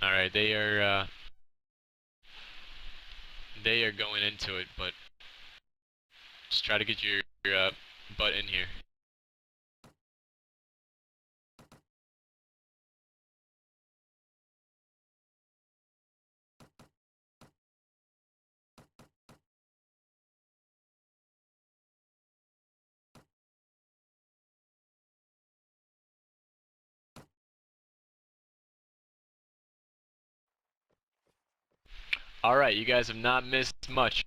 All right, they are going into it, but just try to get your butt in here. All right, you guys have not missed much.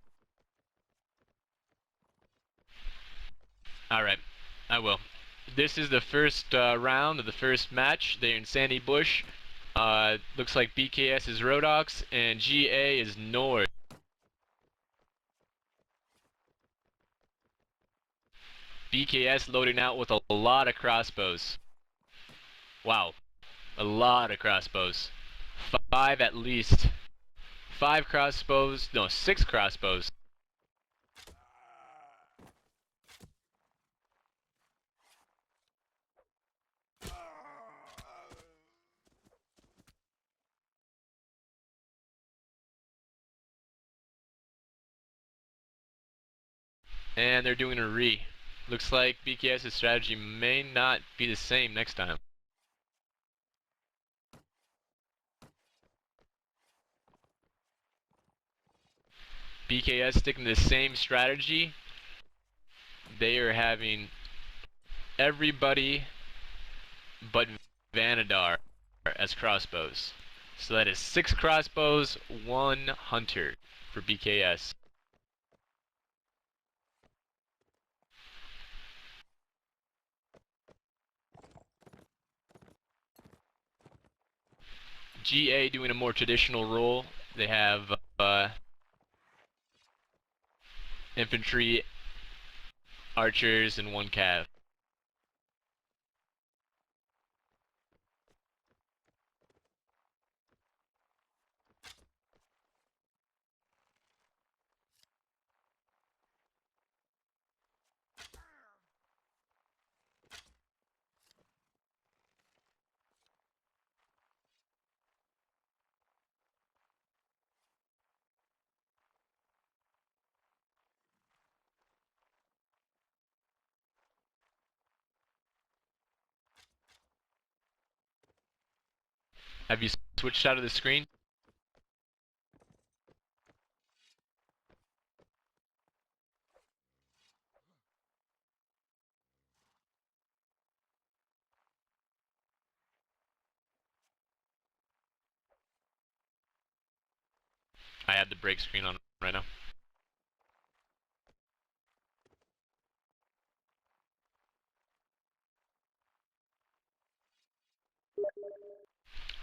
All right, I will. This is the first round of the first match. They're in Sandy Bush. Looks like BkS is Rodox and GA is North. BkS loading out with a lot of crossbows. Wow, a lot of crossbows. 5 at least. 5 crossbows, no, 6 crossbows. And they're doing a re. Looks like BkS's strategy may not be the same next time. BkS sticking to the same strategy. They are having everybody but Vanadar as crossbows. So that is 6 crossbows, 1 hunter for BkS. GA doing a more traditional role. They have infantry, archers, and 1 cav. Have you switched out of the screen? I have the break screen on right now.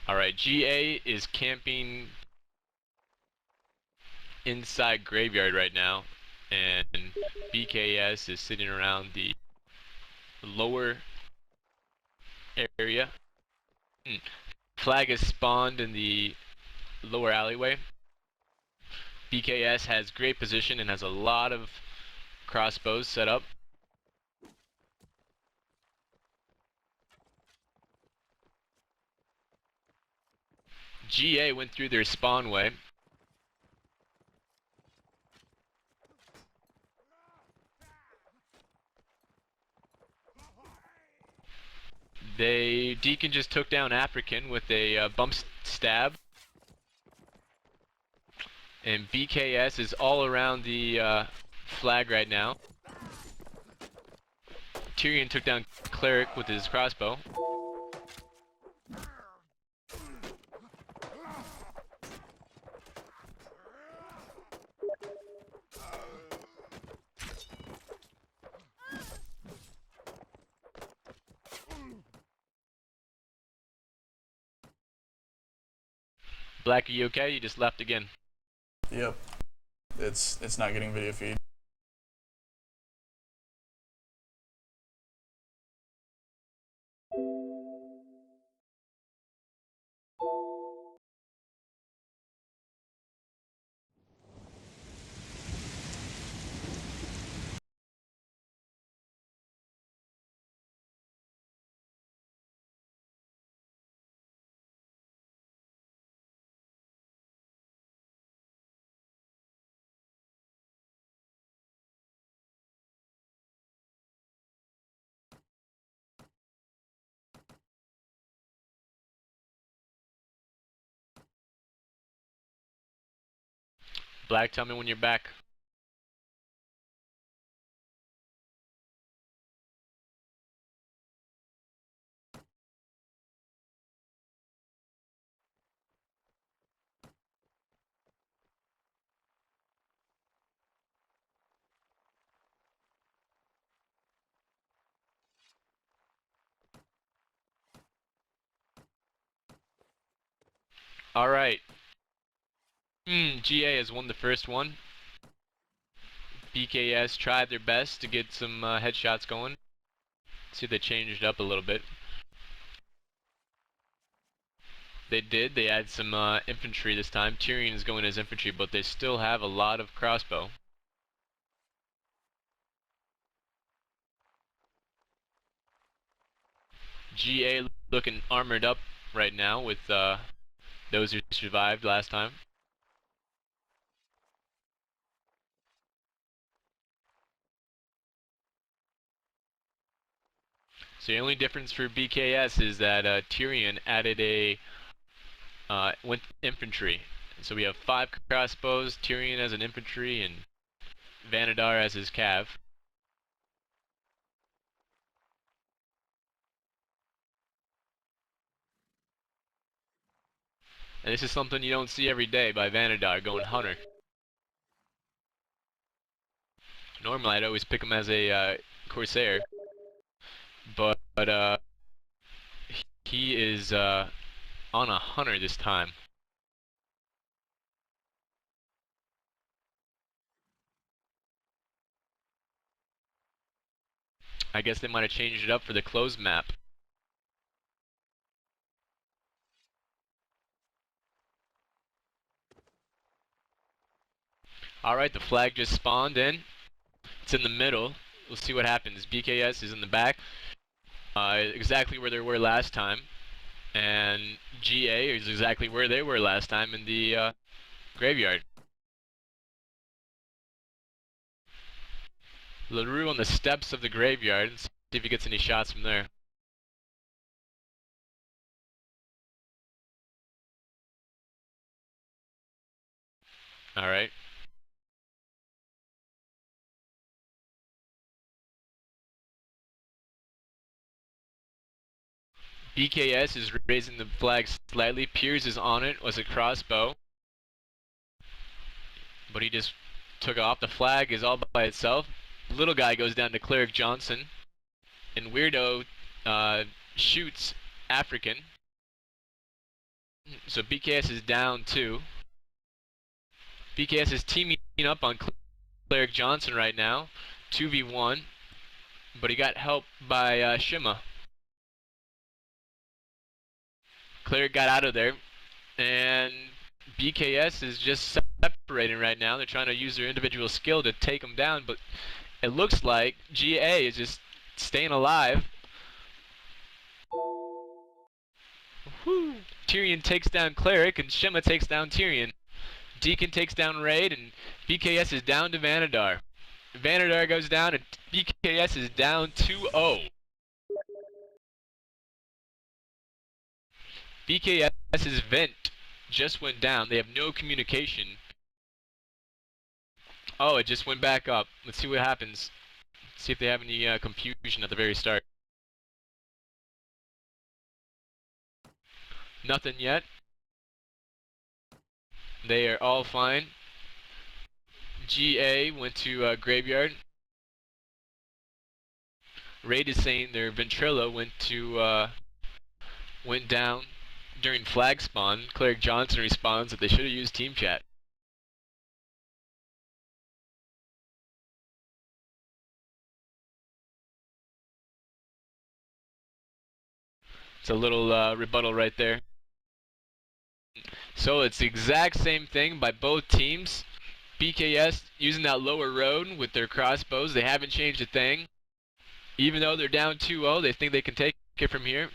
Alright, GA is camping inside graveyard right now, and BkS is sitting around the lower area. Flag is spawned in the lower alleyway. BkS has great position and has a lot of crossbows set up. GA went through their spawn way. Deacon just took down African with a bump stab. And BkS is all around the flag right now. Tyrion took down Cleric with his crossbow. Black, are you okay? You just left again. Yep. It's not getting video feed. Black, tell me when you're back. Alright. GA has won the first one. BkS tried their best to get some headshots going. See, they changed it up a little bit. They did. They add some infantry this time. Tyrion is going as infantry, but they still have a lot of crossbow. GA looking armored up right now with those who survived last time. So the only difference for BkS is that Tyrion added a with infantry. So we have 5 crossbows, Tyrion as an infantry, and Vanadar as his cav. And this is something you don't see every day by Vanadar going hunter. Normally I'd always pick him as a Corsair, but he is on a hunter this time. I guess they might have changed it up for the closed map. Alright, the flag just spawned in. It's in the middle. We'll see what happens. BkS is in the back, exactly where they were last time. And GA is exactly where they were last time in the graveyard. LaRue on the steps of the graveyard. Let's see if he gets any shots from there. Alright. BkS is raising the flag slightly. Piers is on it with a crossbow. But he just took off. The flag is all by itself. Little guy goes down to Cleric Johnson. And Weirdo shoots African. So BkS is down 2. BkS is teaming up on Cleric Johnson right now. 2v1. But he got help by Shima. Cleric got out of there. And BkS is just separating right now. They're trying to use their individual skill to take him down. But it looks like GA is just staying alive. Woo. Tyrion takes down Cleric, and Shima takes down Tyrion. Deacon takes down Raid, and BkS is down to Vanadar. Vanadar goes down, and BkS is down 2-0. BkS's vent just went down. They have no communication. Oh, it just went back up. Let's see what happens. See if they have any confusion at the very start. Nothing yet. They are all fine. GA went to graveyard. Raid is saying their Ventrilo went down during flag spawn. Cleric Johnson responds that they should have used team chat. It's a little rebuttal right there. So it's the exact same thing by both teams. BkS using that lower road with their crossbows. They haven't changed a thing. Even though they're down 2-0, they think they can take it from here.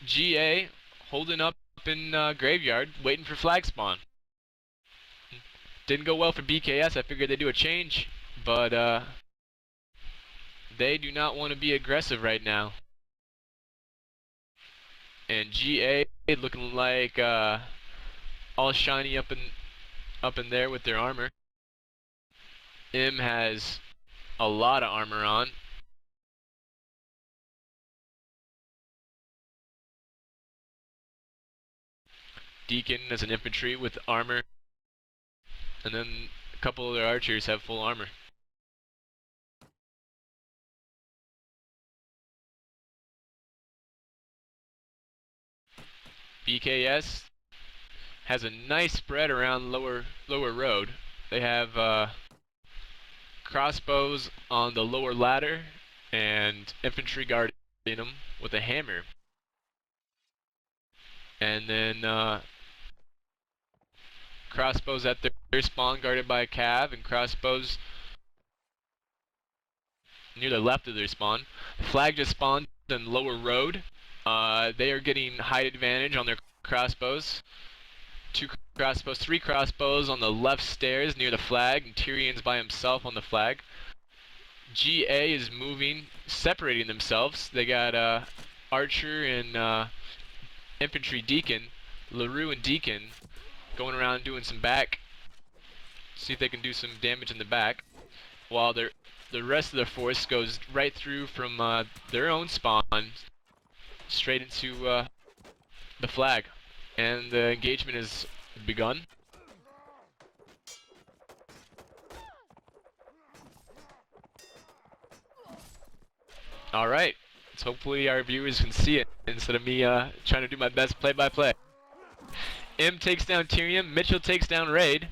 GA holding up in graveyard, waiting for flag spawn. Didn't go well for BkS. I figured they'd do a change, but they do not want to be aggressive right now. And GA looking like all shiny up in there with their armor. M has a lot of armor on. Deacon is an infantry with armor. And then a couple of their archers have full armor. BkS has a nice spread around lower road. They have crossbows on the lower ladder and infantry guarding them with a hammer. And then crossbows at their spawn guarded by a cav, and crossbows near the left of their spawn. The flag just spawned in lower road. They are getting height advantage on their crossbows. 2 crossbows, 3 crossbows on the left stairs near the flag, and Tyrion's by himself on the flag. GA is moving, separating themselves. They got Archer and Infantry Deacon, LaRue and Deacon going around doing some back. See if they can do some damage in the back. While the rest of the force goes right through from their own spawn straight into the flag. And the engagement has begun. Alright, so hopefully our viewers can see it instead of me trying to do my best play-by-play. M takes down Tyrion, Mitchell takes down Raid.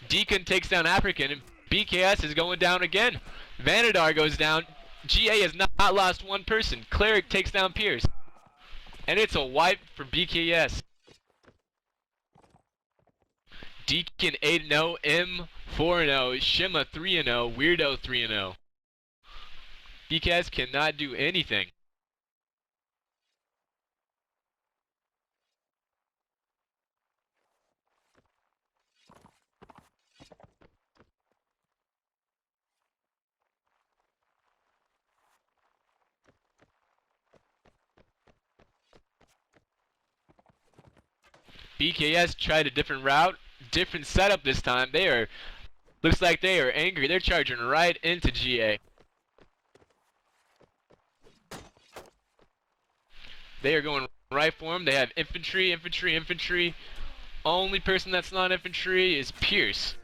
Deacon takes down African, and BkS is going down again. Vanadar goes down. GA has not lost one person. Cleric takes down Pierce. And it's a wipe for BkS. Deacon 8-0, M 4-0, Shima 3-0, Weirdo 3-0. BkS cannot do anything. BkS tried a different route, different setup this time. Looks like they are angry. They're charging right into GA. They are going right for him. They have infantry, infantry, infantry. Only person that's not infantry is Pierce.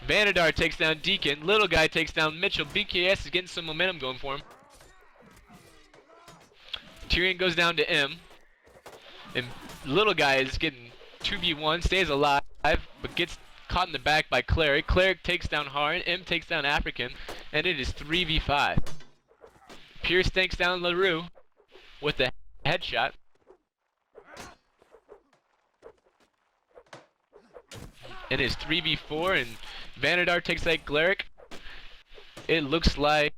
Vanadar takes down Deacon. Little guy takes down Mitchell. BkS is getting some momentum going for him. Tyrion goes down to M. And little guy is getting 2v1, stays alive, but gets caught in the back by Cleric. Cleric takes down Harn. M takes down African. And it is 3v5. Pierce takes down LaRue with the headshot. It is 3v4, and Vanadar takes out Cleric. It looks like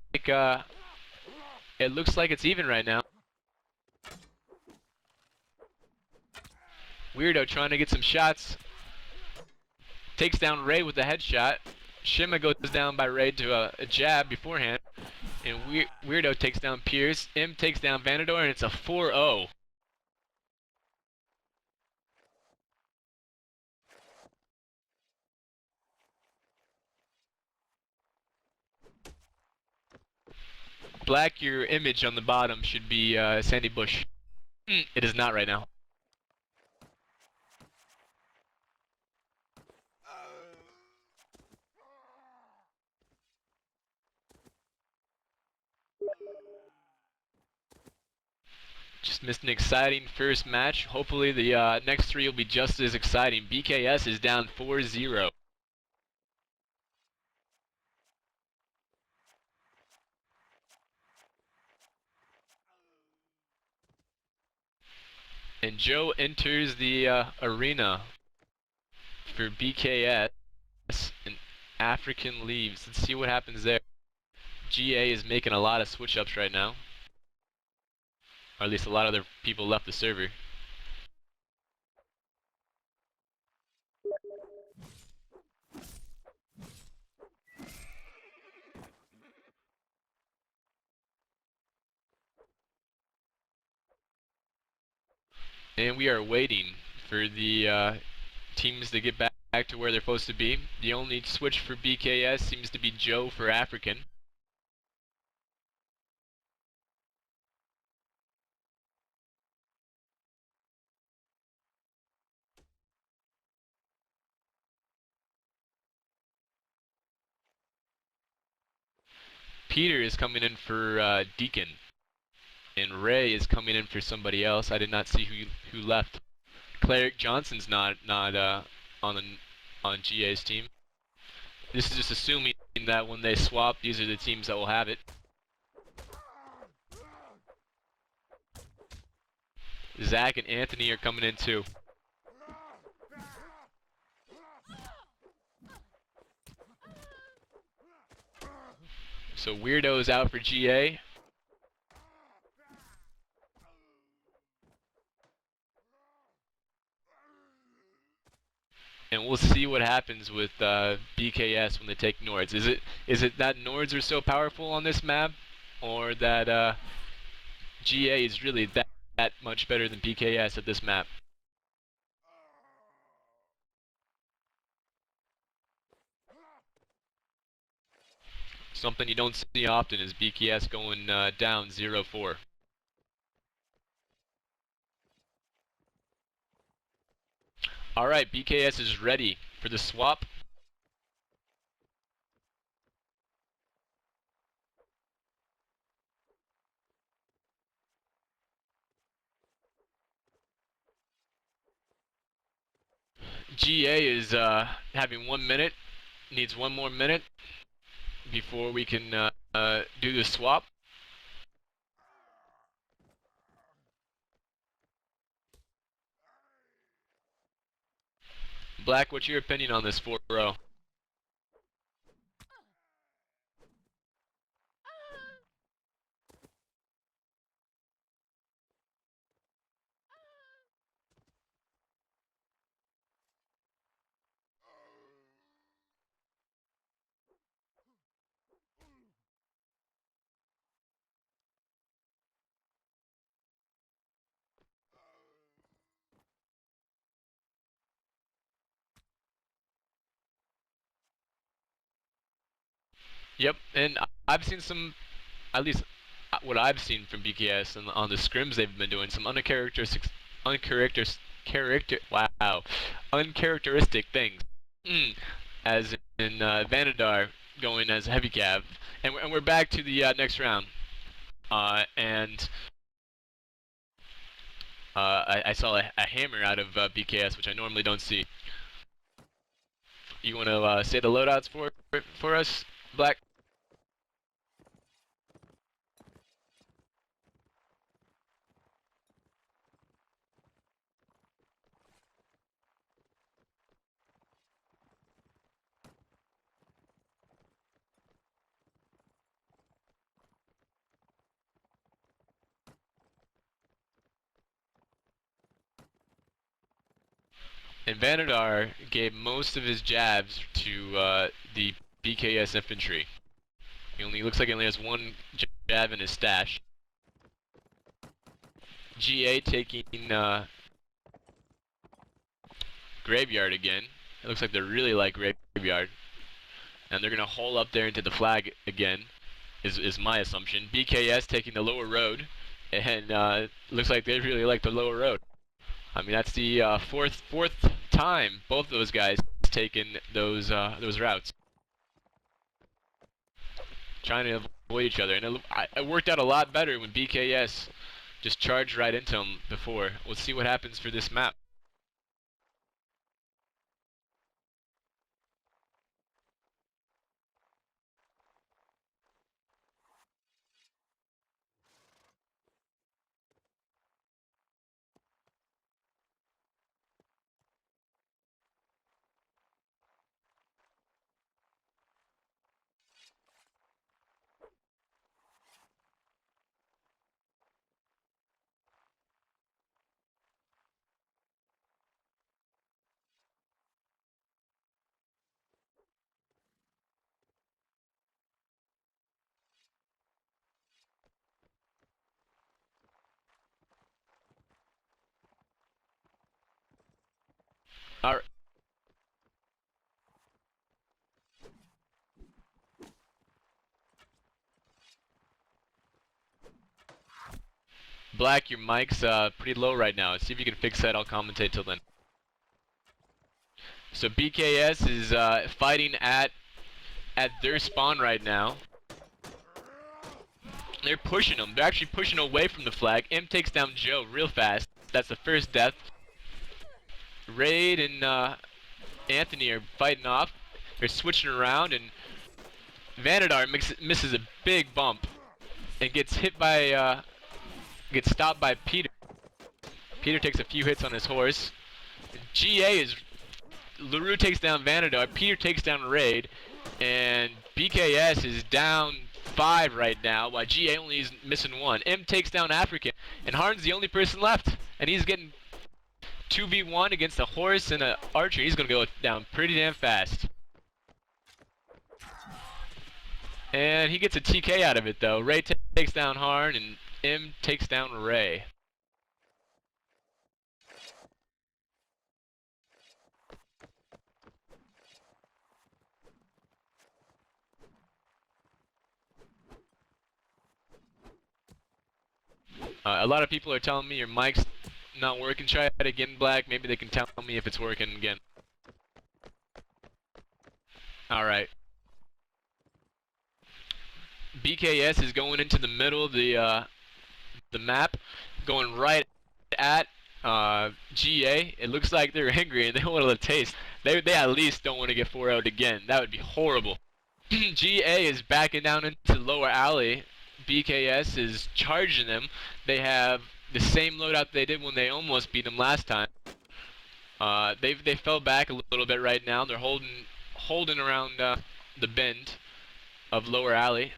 it's even right now. Weirdo trying to get some shots. Takes down Ray with a headshot. Shima goes down by Ray to a jab beforehand. And Weirdo takes down Pierce. M takes down Vanador, and it's a 4-0. Black, your image on the bottom should be Sandy Bush. It is not right now. Just missed an exciting first match. Hopefully the next 3 will be just as exciting. BkS is down 4-0. And Joe enters the arena for BkS, and African leaves. Let's see what happens there. GA is making a lot of switch-ups right now. Or at least a lot of their people left the server. And we are waiting for the teams to get back. back to where they're supposed to be. The only switch for BkS seems to be Joe for African. Peter is coming in for Deacon, and Ray is coming in for somebody else. I did not see who left. Cleric Johnson's not on GA's team. This is just assuming that when they swap, these are the teams that will have it. Zach and Anthony are coming in too. So Weirdo's out for GA. And we'll see what happens with BkS when they take Nords. Is it that Nords are so powerful on this map, or that GA is really that much better than BkS at this map? Something you don't see often is BkS going down 0-4. Alright, BkS is ready for the swap. GA is having 1 minute, needs 1 more minute before we can do the swap. Black, what's your opinion on this 4-0? Yep, and I've seen some, at least what I've seen from BkS and on the scrims they've been doing, some uncharacteristic things. As in Vanadar going as heavy cav, and we're back to the next round. And I saw a hammer out of BkS, which I normally don't see. You want to say the loadouts for us, Black? And Vanadar gave most of his jabs to the BkS infantry. He only looks like he only has 1 jab in his stash. GA taking Graveyard again. It looks like they really like Graveyard. And they're going to hole up there into the flag again, is my assumption. BkS taking the lower road, and looks like they really like the lower road. I mean, that's the fourth time both those guys taken those routes, trying to avoid each other. And it worked out a lot better when BkS just charged right into them before. We'll see what happens for this map. Black, your mic's pretty low right now. See if you can fix that. I'll commentate till then. So BkS is fighting at their spawn right now. They're pushing them. They're actually pushing away from the flag. M takes down Joe real fast. That's the first death. Raid and Anthony are fighting off. They're switching around, and Vanadar misses a big bump and gets hit by gets stopped by Peter. Peter takes a few hits on his horse. GA is LaRue takes down Vanadar. Peter takes down Raid, and BkS is down 5 right now, while GA only is missing 1. M takes down African, and Harn's the only person left, and he's getting 2v1 against a horse and an archer. He's gonna go down pretty damn fast. And he gets a TK out of it though. Ray takes down Harn, and M takes down Ray. A lot of people are telling me your mic's not working. Try it again, Black. Maybe they can tell me if it's working again. Alright. BkS is going into the middle of the map, going right at GA. It looks like they're angry and they want to taste. They at least don't want to get 4 out again. That would be horrible. GA is backing down into lower alley. BkS is charging them. They have the same loadout they did when they almost beat them last time. They fell back a little bit right now. They're holding around the bend of lower alley.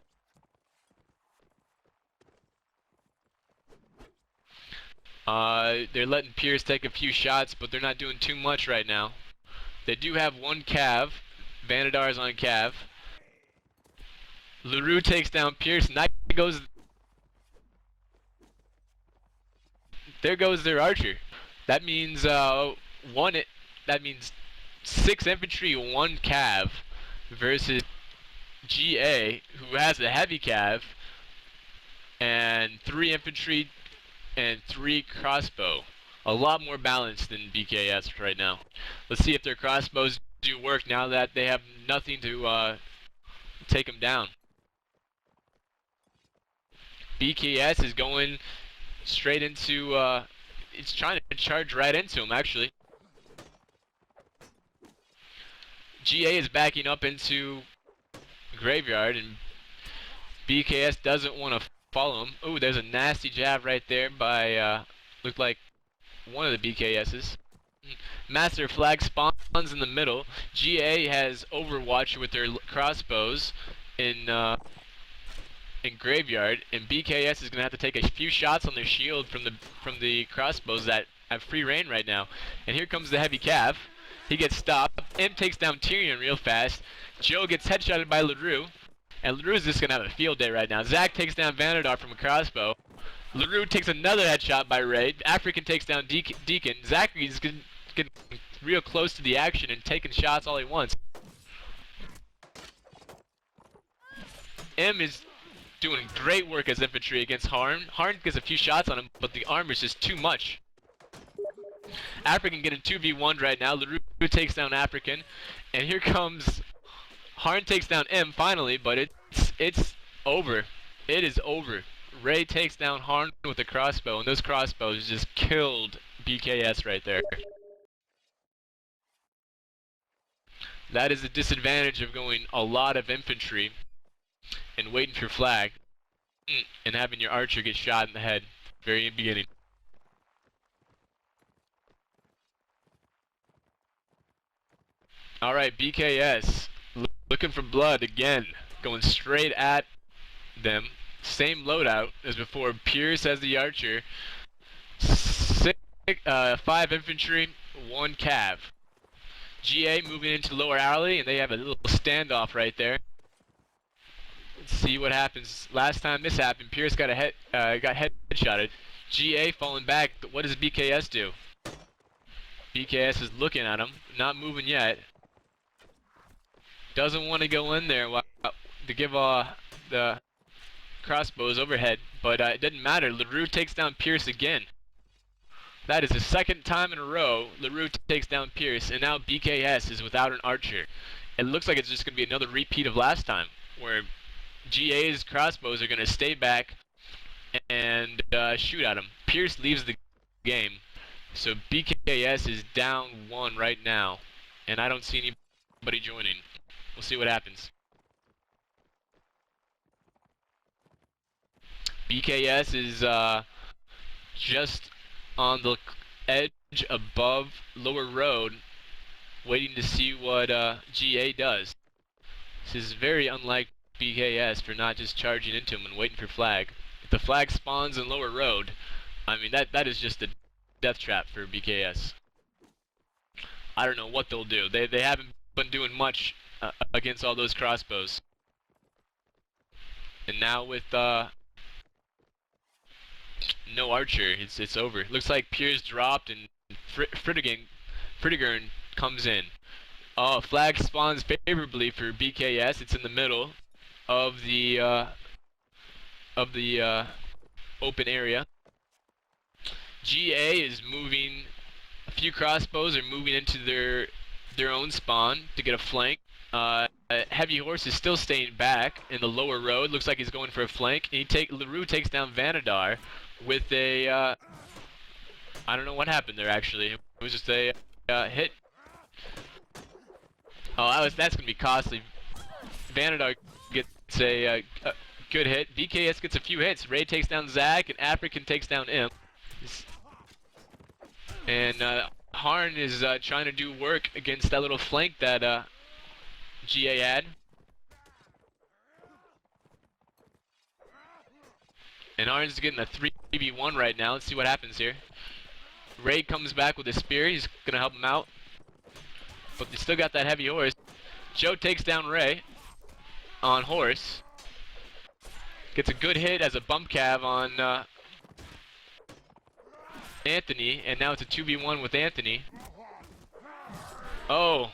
They're letting Pierce take a few shots, but they're not doing too much right now. They do have 1 cav. Vanadar's on cav. LaRue takes down Pierce, and that goes... There goes their archer. That means that means 6 infantry, 1 cav versus GA, who has a heavy cav, and 3 infantry and 3 crossbow. A lot more balanced than BkS right now. Let's see if their crossbows do work now that they have nothing to take them down. BkS is going straight into, it's trying to charge right into him, actually. GA is backing up into graveyard, and BkS doesn't want to follow him. Ooh, there's a nasty jab right there by, looked like one of the BkS's. Master Flag spawns in the middle. GA has Overwatch with their crossbows in graveyard, and BkS is gonna have to take a few shots on their shield from the crossbows that have free reign right now. And here comes the heavy cav. He gets stopped. M takes down Tyrion real fast. Joe gets headshotted by LaRue, and LaRue's just gonna have a field day right now. Zach takes down Vanadar from a crossbow. LaRue takes another headshot by Ray. African takes down Deacon. Zachary's getting real close to the action and taking shots all he wants. M is doing great work as infantry against Harn. Harn gets a few shots on him, but the armor's just too much. African getting 2v1 right now. LaRue takes down African, and here comes Harn takes down M finally, but it's over. It is over. Ray takes down Harn with a crossbow, and those crossbows just killed BkS right there. That is the disadvantage of going a lot of infantry and waiting for flag and having your archer get shot in the head very beginning. Alright, BkS looking for blood again, going straight at them. Same loadout as before. Pierce as the archer. 5 infantry, 1 cav. GA moving into lower alley, and they have a little standoff right there. Let's see what happens. Last time this happened, Pierce got headshotted. GA falling back. What does BkS do? BkS is looking at him, not moving yet. Doesn't want to go in there to give the crossbows overhead, but it didn't matter. LaRue takes down Pierce again. That is the second time in a row LaRue takes down Pierce, and now BkS is without an archer. It looks like it's just going to be another repeat of last time, where GA's crossbows are going to stay back and shoot at him. Pierce leaves the game, so BkS is down 1 right now, and I don't see anybody joining. We'll see what happens. BkS is just on the edge above Lower Road, waiting to see what GA does. This is very unlike BkS for not just charging into him and waiting for flag. If the flag spawns in Lower Road, I mean, that is just a death trap for BkS. I don't know what they'll do. They haven't been doing much against all those crossbows. And now with no archer, it's over. Looks like Pierce dropped and Fritigern comes in. Oh, flag spawns favorably for BkS. It's in the middle of the open area. GA is moving. A few crossbows are moving into their own spawn to get a flank. Heavy Horse is still staying back in the Lower Road. Looks like he's going for a flank. And LaRue takes down Vanadar with a I don't know what happened there actually. It was just a hit. Oh, that's gonna be costly. Vanadar gets a good hit. BkS gets a few hits. Ray takes down Zach, and African takes down Imp. And Harn is trying to do work against that little flank that GA had. And Harn's getting a 3v1 right now. Let's see what happens here. Ray comes back with a spear. He's gonna help him out. But they still got that heavy horse. Joe takes down Ray on horse. Gets a good hit as a bump cav on Anthony, and now it's a 2v1 with Anthony. Oh,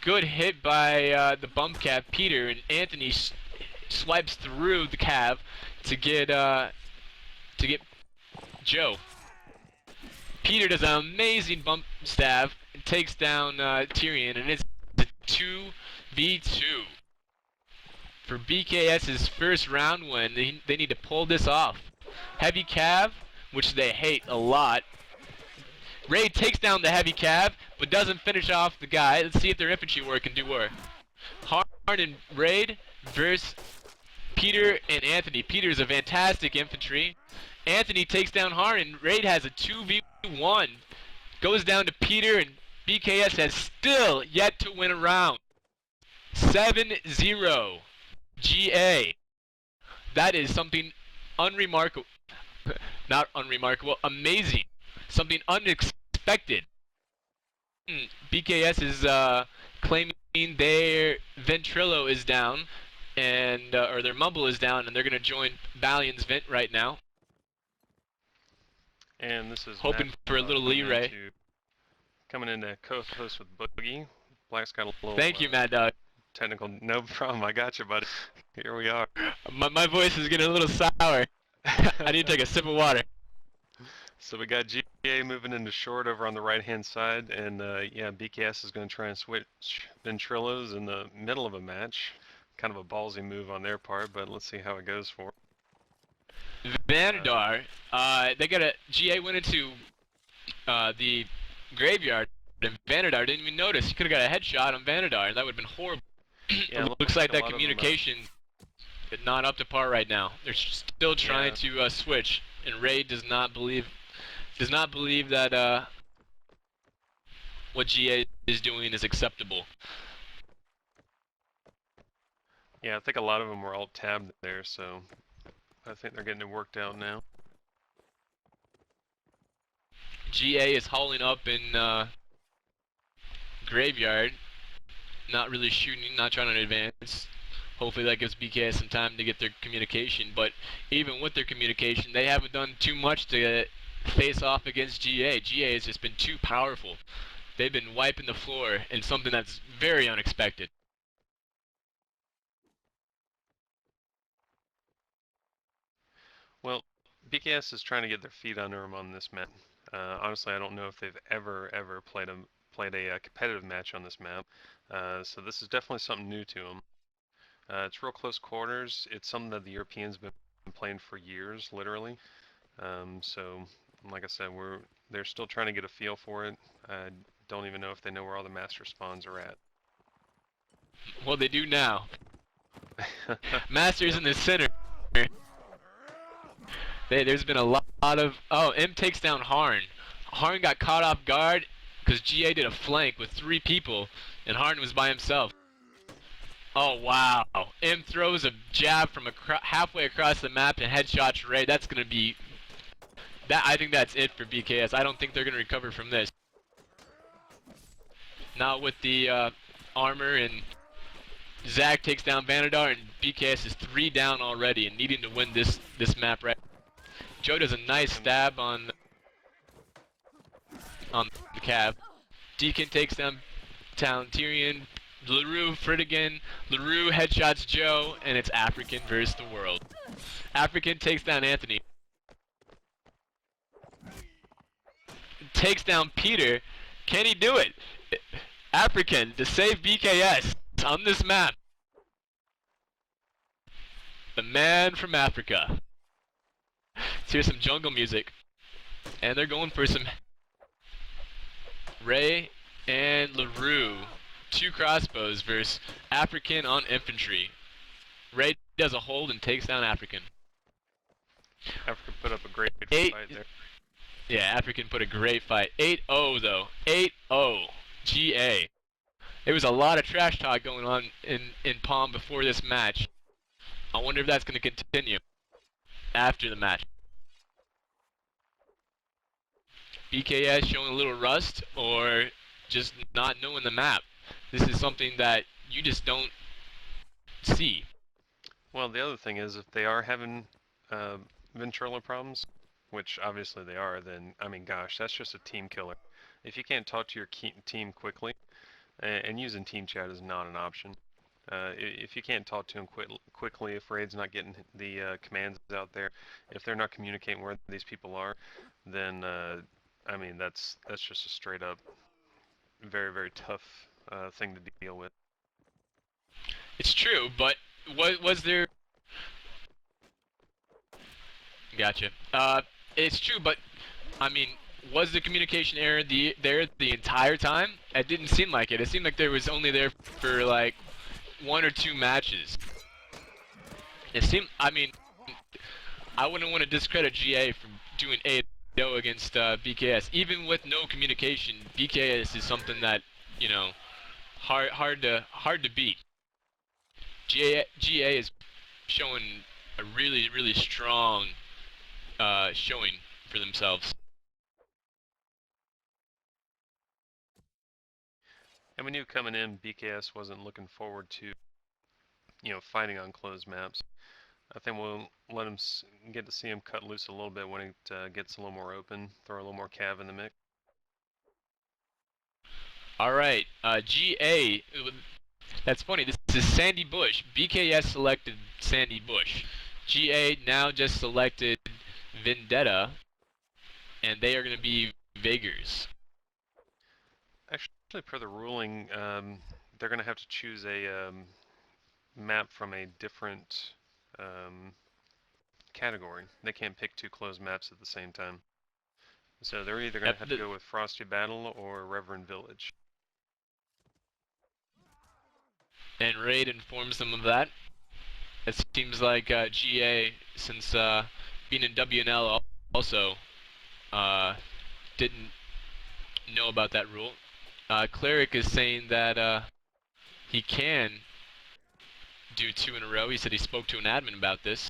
good hit by the bump cav Peter, and Anthony swipes through the cav to get Joe. Peter does an amazing bump stab and takes down Tyrion, and it's a 2v2 for BkS's first round win. They need to pull this off. Heavy cav, which they hate a lot. Ray takes down the heavy cav, but doesn't finish off the guy. Let's see if their infantry work can do work. Harn and Raid versus Peter and Anthony. Peter's a fantastic infantry. Anthony takes down Harn, and Raid has a 2v1. Goes down to Peter, and BkS has still yet to win a round. 7-0. GA. That is something unremarkable. Not unremarkable, amazing. Something unexpected. BkS is claiming their Ventrilo is down, and or their Mumble is down, and they're going to join Balion's Vent right now. And this is hoping Matt, for a little leeway. Coming in to co-host with Boogie. Black's got a little. Thank you, Mad Dog. Technical, no problem. I got you, buddy. Here we are. My voice is getting a little sour. I need to take a sip of water. So we got GA moving into short over on the right-hand side, and yeah, BkS is going to try and switch Ventrilos in the middle of a match. Kind of a ballsy move on their part, but let's see how it goes for them. Vanadar, they got a GA went into the graveyard, and Vanadar didn't even notice. He could have got a headshot on Vanadar, and that would have been horrible. Yeah, looks like that communication is not up to par right now. They're still trying to switch, and Ray does not believe that what GA is doing is acceptable. Yeah, I think a lot of them were all tabbed there, so I think they're getting it worked out now. GA is hauling up in graveyard, not really shooting, not trying to advance. Hopefully that gives BkS some time to get their communication, but even with their communication, they haven't done too much to face off against GA. GA has just been too powerful. They've been wiping the floor in something that's very unexpected. Well, BkS is trying to get their feet under them on this map. Honestly, I don't know if they've ever played a competitive match on this map. So this is definitely something new to them. It's real close quarters. It's something that the Europeans have been playing for years, literally. So, like I said, they're still trying to get a feel for it. I don't even know if they know where all the master spawns are at. Well, they do now. Master's in the center. There's been a lot of... Oh, M takes down Harn. Harn got caught off guard because GA did a flank with 3 people, and Harn was by himself. Oh, wow. M throws a jab from halfway across the map and headshots Ray. That's going to be... I think that's it for BkS. I don't think they're going to recover from this. Not with the armor, and Zach takes down Vanadar, and BkS is 3 down already and needing to win this map right. Joe does a nice stab on the cab. Deacon takes down Tyrion. LaRue, Fritigan. LaRue headshots Joe, and it's African versus the world. African takes down Anthony. Takes down Peter. Can he do it? African to save BkS on this map. The man from Africa. Let's hear some jungle music. And they're going for some Ray and LaRue. 2 crossbows versus African on infantry. Ray does a hold and takes down African. African put up a great fight there. Yeah, African put a great fight. 8-0 though. 8-0. GA. There was a lot of trash talk going on in Palm before this match. I wonder if that's going to continue after the match. BkS showing a little rust or just not knowing the map. This is something that you just don't see. Well, the other thing is if they are having ventrilo problems, which obviously they are, then, I mean, gosh, that's just a team killer. If you can't talk to your team quickly, and using team chat is not an option. If you can't talk to them quickly, if Raid's not getting the commands out there, if they're not communicating where these people are, then I mean that's just a straight up very tough thing to deal with. It's true, but was there? Gotcha. It's true, but I mean, was the communication error there the entire time? It didn't seem like it. It seemed like there was only there for like 1 or 2 matches. It seemed. I mean, I wouldn't want to discredit GA from doing 8-0 against BkS. Even with no communication, BkS is something that, you know, hard to beat. GA is showing a really strong showing for themselves. And we knew coming in, BkS wasn't looking forward to, you know, fighting on closed maps. I think we'll let him get to see him cut loose a little bit when it gets a little more open, throw a little more cav in the mix. Alright, GA, that's funny, this is Sandy Bush. BkS selected Sandy Bush. GA now just selected Vendetta, and they are going to be Vagers. Actually, per the ruling, they're going to have to choose a map from a different category. They can't pick 2 closed maps at the same time. So they're either going to have to go with Frosty Battle or Reverend Village. And Raid informs them of that. It seems like GA, since being in WNL also, didn't know about that rule. Cleric is saying that he can do 2 in a row. He said he spoke to an admin about this.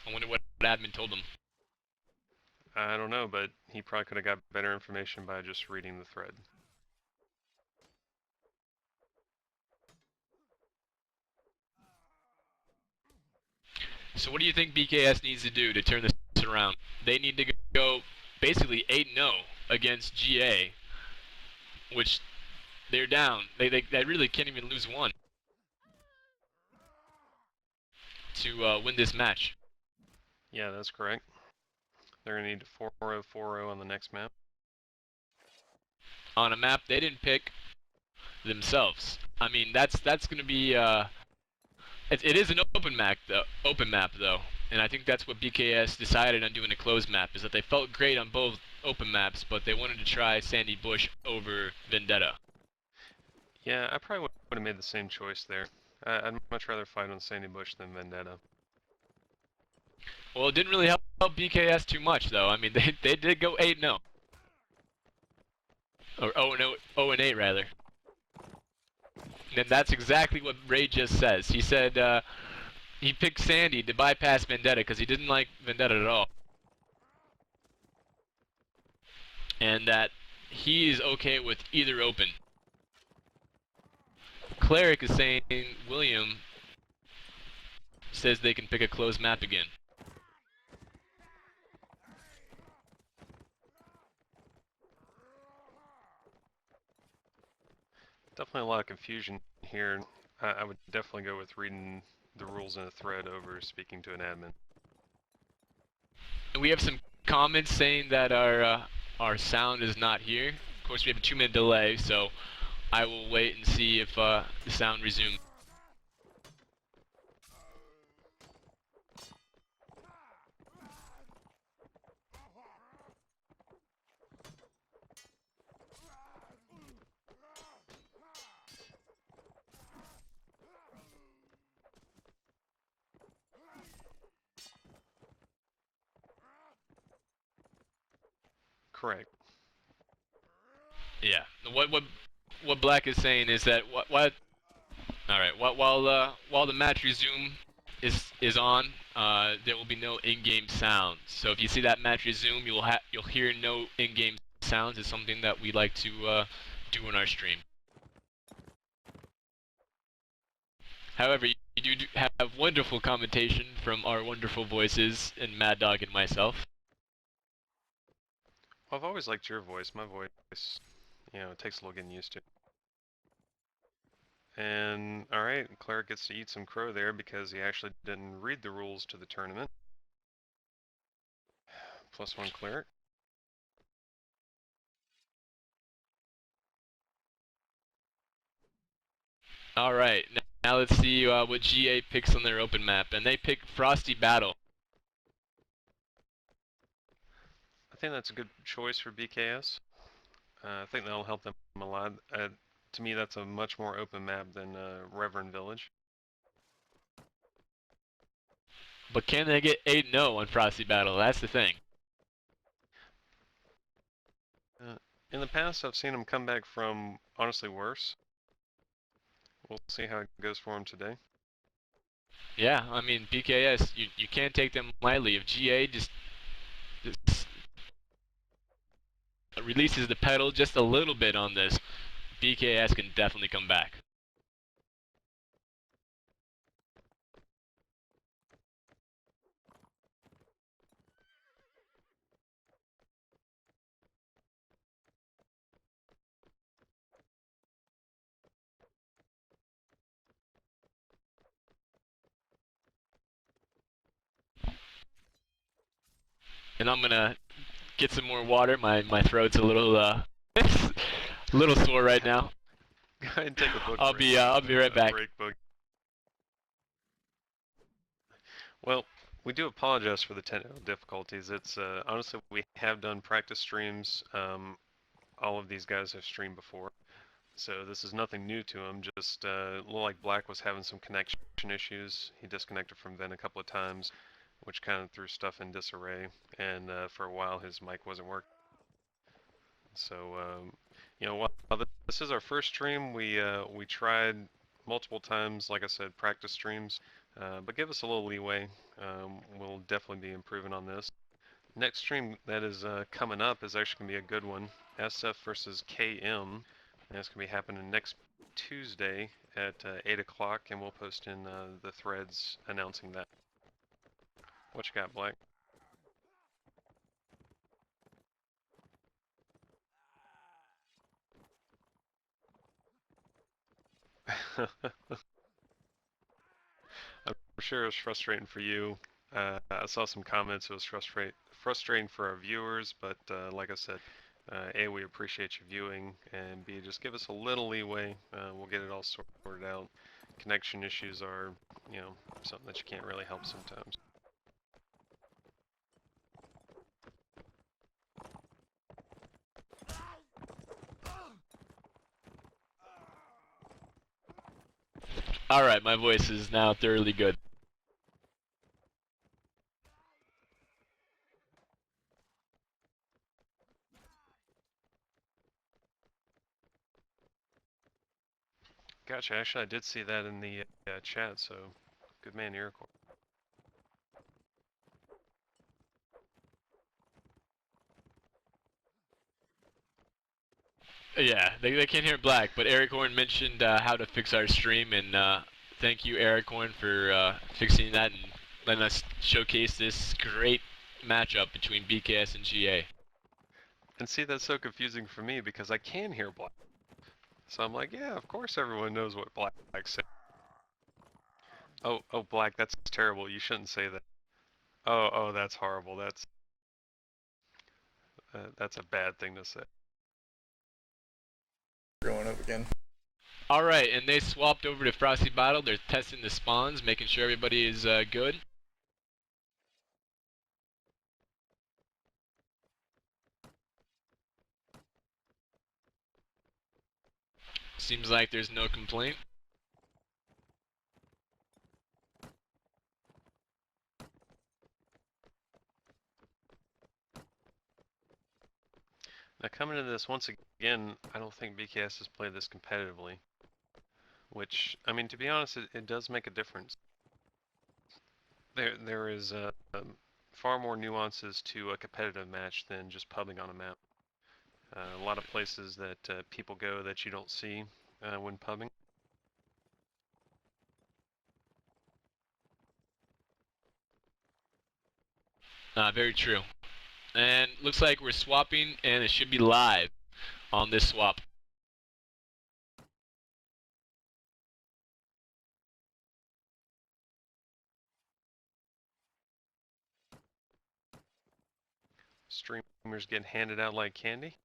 I wonder what admin told him. I don't know, but he probably could have got better information by just reading the thread. So what do you think BkS needs to do to turn this around? They need to go basically 8-0 against GA, which they're down. They really can't even lose 1. to win this match. Yeah, that's correct. They're going to need 4-0, 4-0 on the next map. On a map they didn't pick themselves. I mean, that's going to be it is an open map though, and I think that's what BkS decided on doing a closed map, is that they felt great on both open maps, but they wanted to try Sandy Bush over Vendetta. Yeah, I probably would have made the same choice there. I'd much rather fight on Sandy Bush than Vendetta. Well, it didn't really help BkS too much though. I mean, they did go 8-0. Or 0-8 rather. And that's exactly what Ray just says. He said he picked Sandy to bypass Vendetta because he didn't like Vendetta at all. And that he is okay with either open. Cleric is saying William says they can pick a closed map again. Definitely a lot of confusion here. I would definitely go with reading the rules in a thread over speaking to an admin. And we have some comments saying that our sound is not here. Of course, we have a 2-minute delay, so I will wait and see if the sound resumes. Correct. Yeah. What Black is saying is that what all right. While the match resume is on, there will be no in-game sounds. So if you see that match resume, you'll hear no in-game sounds. It's something that we like to do in our stream. However, you do have wonderful commentation from our wonderful voices and Mad Dog and myself. Well, I've always liked your voice. My voice, you know, it takes a little getting used to. And, alright, Cleric gets to eat some crow there because he actually didn't read the rules to the tournament. +1 Cleric. All right, now let's see what GA picks on their open map, and they pick Frosty Battle. I think that's a good choice for BkS. I think that'll help them a lot. To me, that's a much more open map than Reverend Village. But can they get 8-0 on Frosty Battle? That's the thing. In the past, I've seen them come back from honestly worse. We'll see how it goes for them today. Yeah, I mean, BkS, you can't take them lightly. If GA just releases the pedal just a little bit on this, BkS can definitely come back. And I'm gonna get some more water. My throat's a little sore right now. Go ahead and take a book I'll break. I'll be right back. Break book. Well, we do apologize for the technical difficulties. It's honestly, we have done practice streams. All of these guys have streamed before, so this is nothing new to them. Just looked like Black was having some connection issues. He disconnected from Ven a couple of times, which kind of threw stuff in disarray. And for a while, his mic wasn't working. So, you know, while this is our first stream, we tried multiple times, like I said, practice streams. But give us a little leeway. We'll definitely be improving on this. Next stream that is coming up is actually going to be a good one. SF versus KM. And that's going to be happening next Tuesday at 8 o'clock, and we'll post in the threads announcing that. What you got, Black? I'm sure it was frustrating for you. I saw some comments. It was frustrating for our viewers, but like I said, A, we appreciate you viewing, and B, just give us a little leeway. We'll get it all sorted out. Connection issues are, you know, something that you can't really help sometimes. Alright, my voice is now thoroughly good. Gotcha. Actually, I did see that in the chat, so good man, Iroquois. Yeah, they can't hear Black, but Eric Horn mentioned how to fix our stream, and thank you, Eric Horn, for fixing that and letting us showcase this great matchup between BkS and GA. And see, that's so confusing for me because I can hear Black. So I'm like, yeah, of course everyone knows what Black said. Oh, Black, that's terrible. You shouldn't say that. Oh, that's horrible. That's a bad thing to say. Going up again. Alright, and they swapped over to Frosty Battle. They're testing the spawns, making sure everybody is good. Seems like there's no complaint. Now coming into this once again, I don't think BkS has played this competitively. Which, I mean, to be honest, it does make a difference. There is far more nuances to a competitive match than just pubbing on a map. A lot of places that people go that you don't see when pubbing. Very true. And looks like we're swapping, and it should be live on this swap. Streamers get handed out like candy.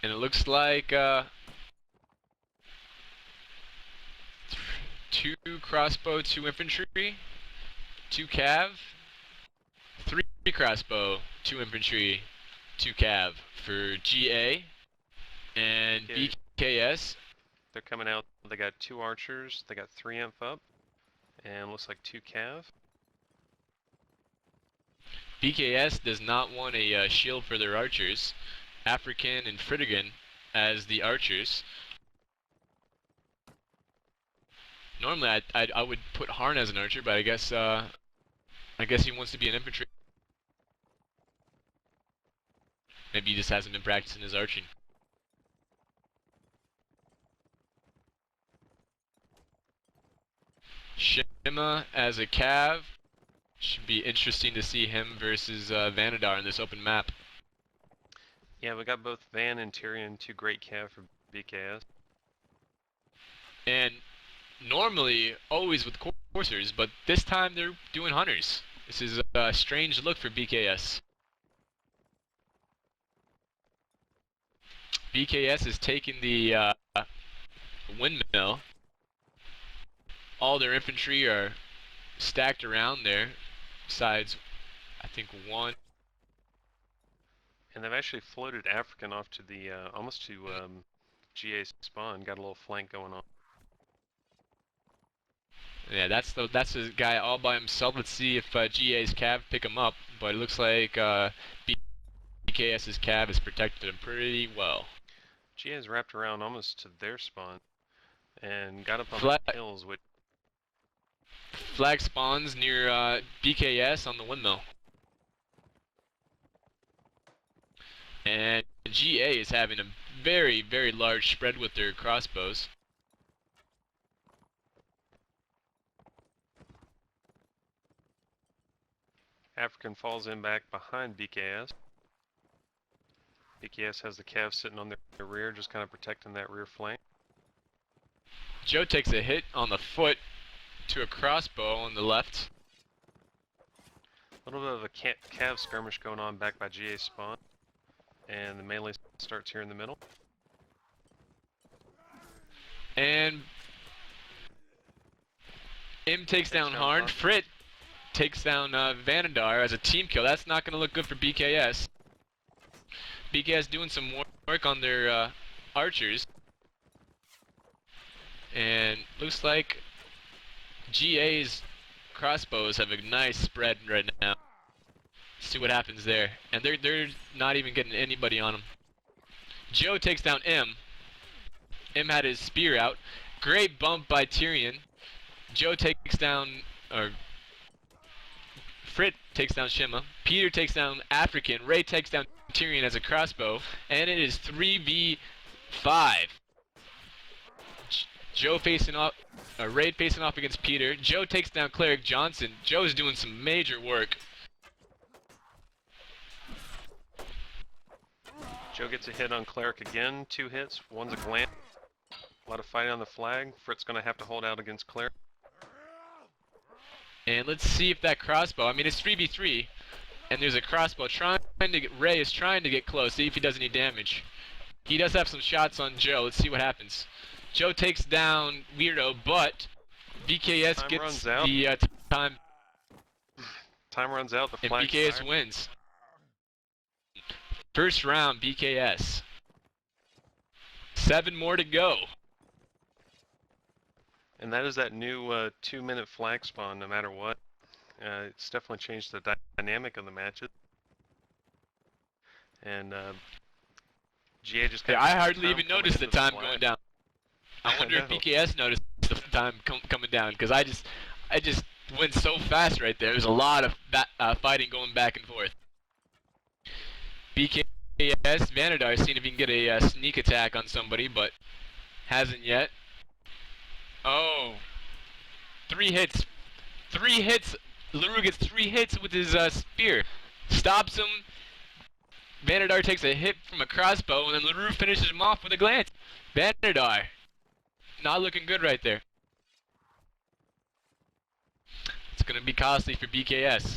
And it looks like 2 crossbow, 2 infantry, 2 cav, 3 crossbow, 2 infantry, 2 cav for GA and Okay. BkS. They're coming out. They got 2 archers. They got 3 imp up, and looks like 2 cav. BkS does not want a shield for their archers. African and Fritigan as the archers. Normally, I would put Harn as an archer, but I guess he wants to be an infantry. Maybe he just hasn't been practicing his arching. Shima as a cav. Should be interesting to see him versus Vanadar in this open map. Yeah, we got both Van and Tyrion, 2 great cav for BkS. And normally, always with coursers, but this time they're doing hunters. This is a strange look for BkS. BkS is taking the windmill. All their infantry are stacked around there, besides, I think, 1. And they've actually floated African off to the, almost to GA spawn. Got a little flank going on. Yeah, that's the guy all by himself. Let's see if GA's cav pick him up, but it looks like BKS's cav has protected him pretty well. GA's wrapped around almost to their spawn and got up on the hills, which flag spawns near BKS on the windmill. And GA is having a very, very large spread with their crossbows. African falls in back behind BkS. BkS has the cav sitting on their rear, just kind of protecting that rear flank. Joe takes a hit on the foot to a crossbow on the left. A little bit of a cav skirmish going on back by GA spawn. And the melee starts here in the middle. And M takes down Harn. Frit takes down Vanadar as a team kill. That's not going to look good for BkS. BkS doing some work on their archers. And looks like GA's crossbows have a nice spread right now. See what happens there. And they're not even getting anybody on them. Joe takes down M. M had his spear out. Great bump by Tyrion. Joe takes down, or Frit takes down Shima. Peter takes down African. Ray takes down Tyrion as a crossbow. And it is 3v5. Joe facing off, Ray facing off against Peter. Joe takes down Cleric Johnson. Joe's doing some major work. Joe gets a hit on Cleric again. 2 hits. One's a glance. A lot of fighting on the flag. Frit's going to have to hold out against Cleric. And let's see if that crossbow, I mean it's 3v3, and there's a crossbow trying to get, Ray is trying to get close, see if he does any damage. He does have some shots on Joe, let's see what happens. Joe takes down Weirdo, but BkS Time gets runs out. the time, Time runs out, the and flag BkS wins. First round, BkS. 7 more to go. And that is that new 2-minute flag spawn, no matter what. It's definitely changed the dynamic of the matches. And GA just Yeah, I hardly even noticed the time going down. I wonder if BkS noticed the time coming down, because I just went so fast right there. There's a lot of fighting going back and forth. BkS, Vanadar, seeing if he can get a sneak attack on somebody, but hasn't yet. Oh, 3 hits. 3 hits. LaRue gets 3 hits with his spear. Stops him. Vanadar takes a hit from a crossbow, and then LaRue finishes him off with a glance. Vanadar, not looking good right there. It's going to be costly for BkS.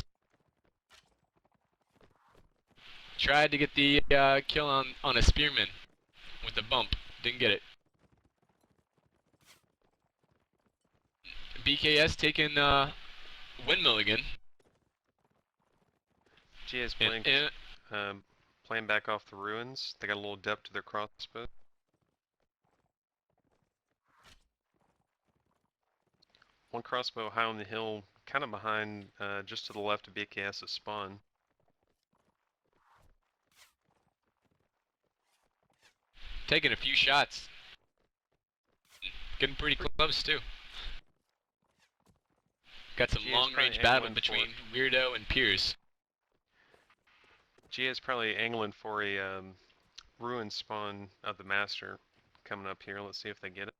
Tried to get the kill on a spearman with a bump. Didn't get it. BkS taking windmill again. GA's playing, playing back off the ruins. They got a little depth to their crossbow. One crossbow high on the hill, kind of behind, just to the left of BkS's spawn. Taking a few shots. Getting pretty close too. Got some long-range battle between Weirdo and Piers. GA is probably angling for a ruin spawn of the Master coming up here. Let's see if they get it.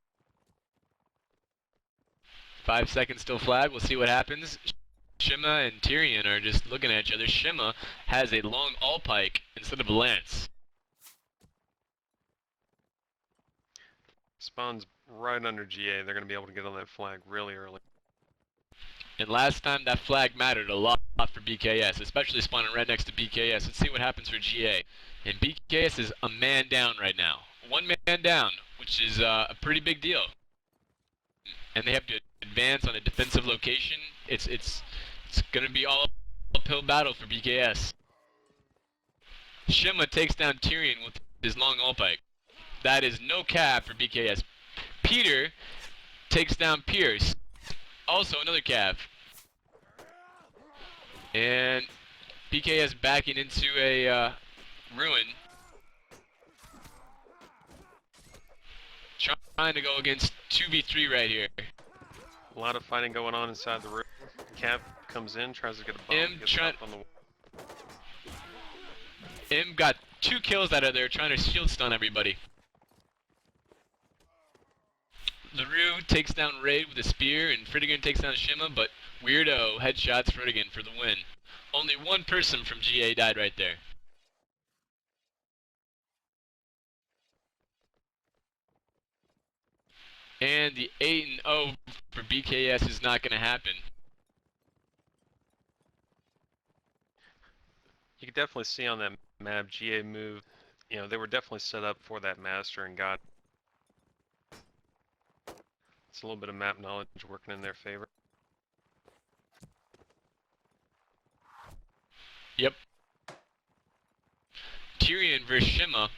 5 seconds till flag. We'll see what happens. Shima and Tyrion are just looking at each other. Shima has a long all-pike instead of a lance. Spawn's right under GA. They're going to be able to get on that flag really early. And last time that flag mattered a lot for BkS, especially spawning right next to BkS. Let's see what happens for GA. And BkS is a man down right now. 1 man down, which is a pretty big deal. And they have to advance on a defensive location. It's going to be all uphill battle for BkS. Shima takes down Tyrion with his long all-pike. That is no cab for BkS. Peter takes down Pierce. Also another cav. And BkS backing into a ruin. Trying to go against 2v3 right here. A lot of fighting going on inside the room. Cav comes in, tries to get a bomb. M got 2 kills out of there trying to shield stun everybody. LaRue takes down Raid with a spear, and Fritigan takes down Shima, but Weirdo headshots Fritigan for the win. Only 1 person from GA died right there. And the 8-0 for BkS is not going to happen. You can definitely see on that map, GA moved. You know, they were definitely set up for that master and got. It's a little bit of map knowledge working in their favor. Yep. Tyrion versus Shima,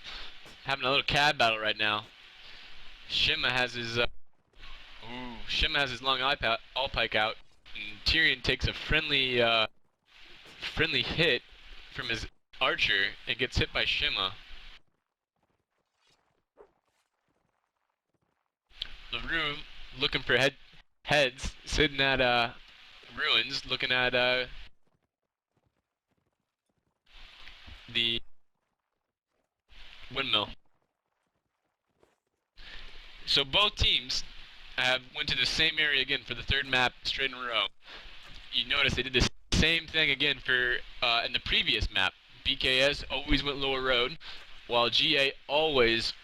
having a little cab battle right now. Shima has his long all pike out, and Tyrion takes a friendly hit from his archer and gets hit by Shima. LaRue looking for heads, sitting at ruins, looking at the windmill. So both teams went to the same area again for the third map straight in a row. You notice they did the same thing again for in the previous map. BkS always went lower road, while GA always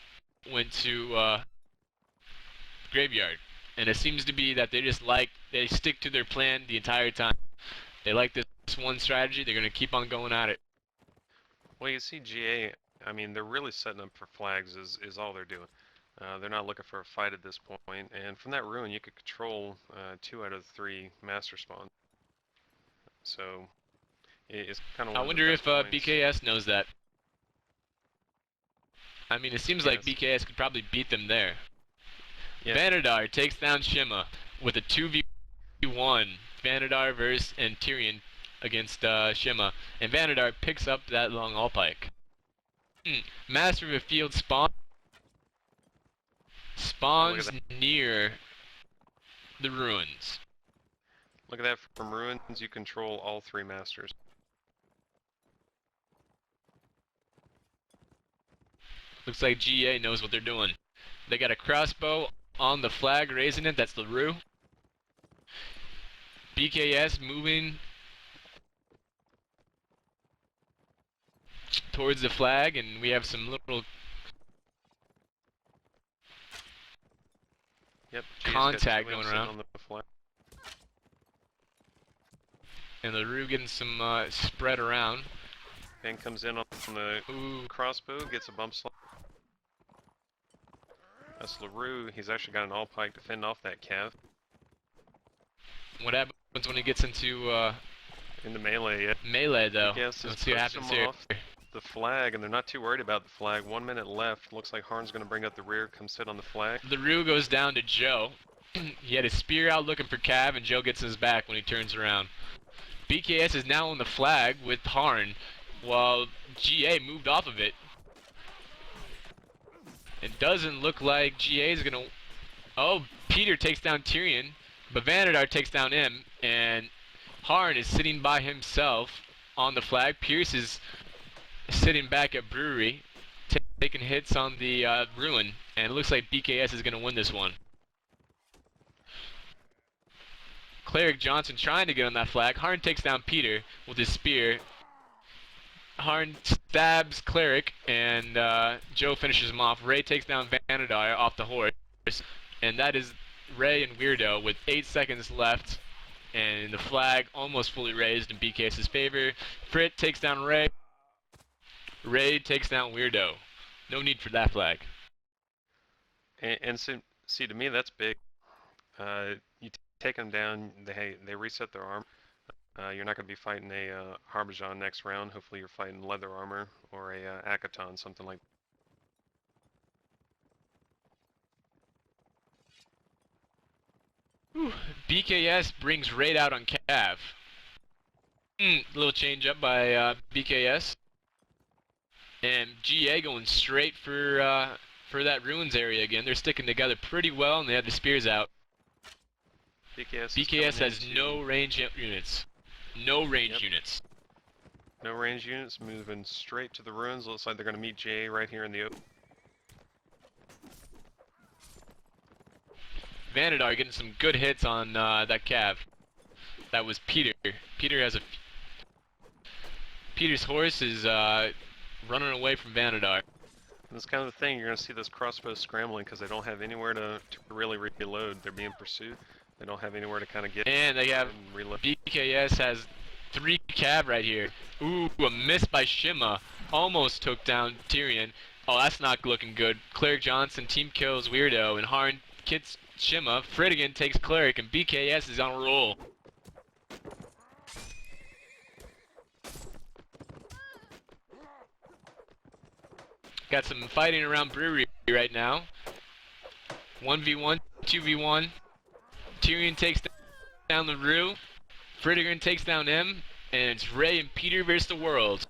went to graveyard. And it seems to be that they stick to their plan the entire time. They like this one strategy, they're gonna keep on going at it. Well, you see GA, I mean, they're really setting up for flags is all they're doing. They're not looking for a fight at this point, and from that ruin you could control 2 out of 3 master spawns. So it's kind of. I wonder if BkS knows that. I mean, it seems like BkS could probably beat them there. Yeah. Vanadar takes down Shima with a 2v1. Vanadar versus and Tyrion against Shima, and Vanadar picks up that long all pike. Master of the Field spawns near the ruins. Look at that, from ruins you control all 3 masters. Looks like GA knows what they're doing. They got a crossbow on the flag, raising it, that's LaRue. BkS moving towards the flag, and we have some little contact going around. On the flag. And LaRue getting some spread around. Ben comes in on the crossbow, gets a bump slap. That's LaRue. He's actually got an all pike to fend off that cav. What happens when he gets into melee? Yeah. Melee though. Yes, let's see what happens here. Off the flag, and they're not too worried about the flag. 1 minute left. Looks like Harn's going to bring up the rear, come sit on the flag. LaRue goes down to Joe. He had his spear out looking for cav, and Joe gets his back when he turns around. BkS is now on the flag with Harn, while GA moved off of it. It doesn't look like GA is gonna. Oh, Peter takes down Tyrion, but Vanadar takes down him, and Harn is sitting by himself on the flag. Pierce is sitting back at Brewery, taking hits on the ruin, and it looks like BkS is gonna win this one. Cleric Johnson trying to get on that flag. Harn takes down Peter with his spear. Harn stabs Cleric, and Joe finishes him off. Ray takes down Vanadar off the horse, and that is Ray and Weirdo with 8 seconds left, and the flag almost fully raised in BKS's favor. Frit takes down Ray. Ray takes down Weirdo. No need for that flag. And see, to me, that's big. You take them down, they reset their arm. You're not going to be fighting a Harbison next round. Hopefully you're fighting leather armor or a Akaton, something like that. BkS brings Raid out on Cav. Little change up by BkS. And GA going straight for that ruins area again. They're sticking together pretty well, and they have the spears out. BkS has no range units. No range units. No range units, moving straight to the ruins. Looks like they're going to meet GA right here in the open. Vanadar getting some good hits on that cav. That was Peter. Peter's horse is running away from Vanadar. That's kind of the thing. You're going to see those crossbows scrambling because they don't have anywhere to really reload. They're being pursued. They don't have anywhere to kind of get And they have and reload. BkS has 3 cav right here. Ooh, a miss by Shima. Almost took down Tyrion. Oh, that's not looking good. Cleric Johnson team kills Weirdo, and Harn kits Shima. Fridigan takes Cleric, and BkS is on a roll. Got some fighting around Brewery right now. 1v1, 2v1. Tyrion takes down the Rue. Fridigan takes down him, and it's Ray and Peter versus the world.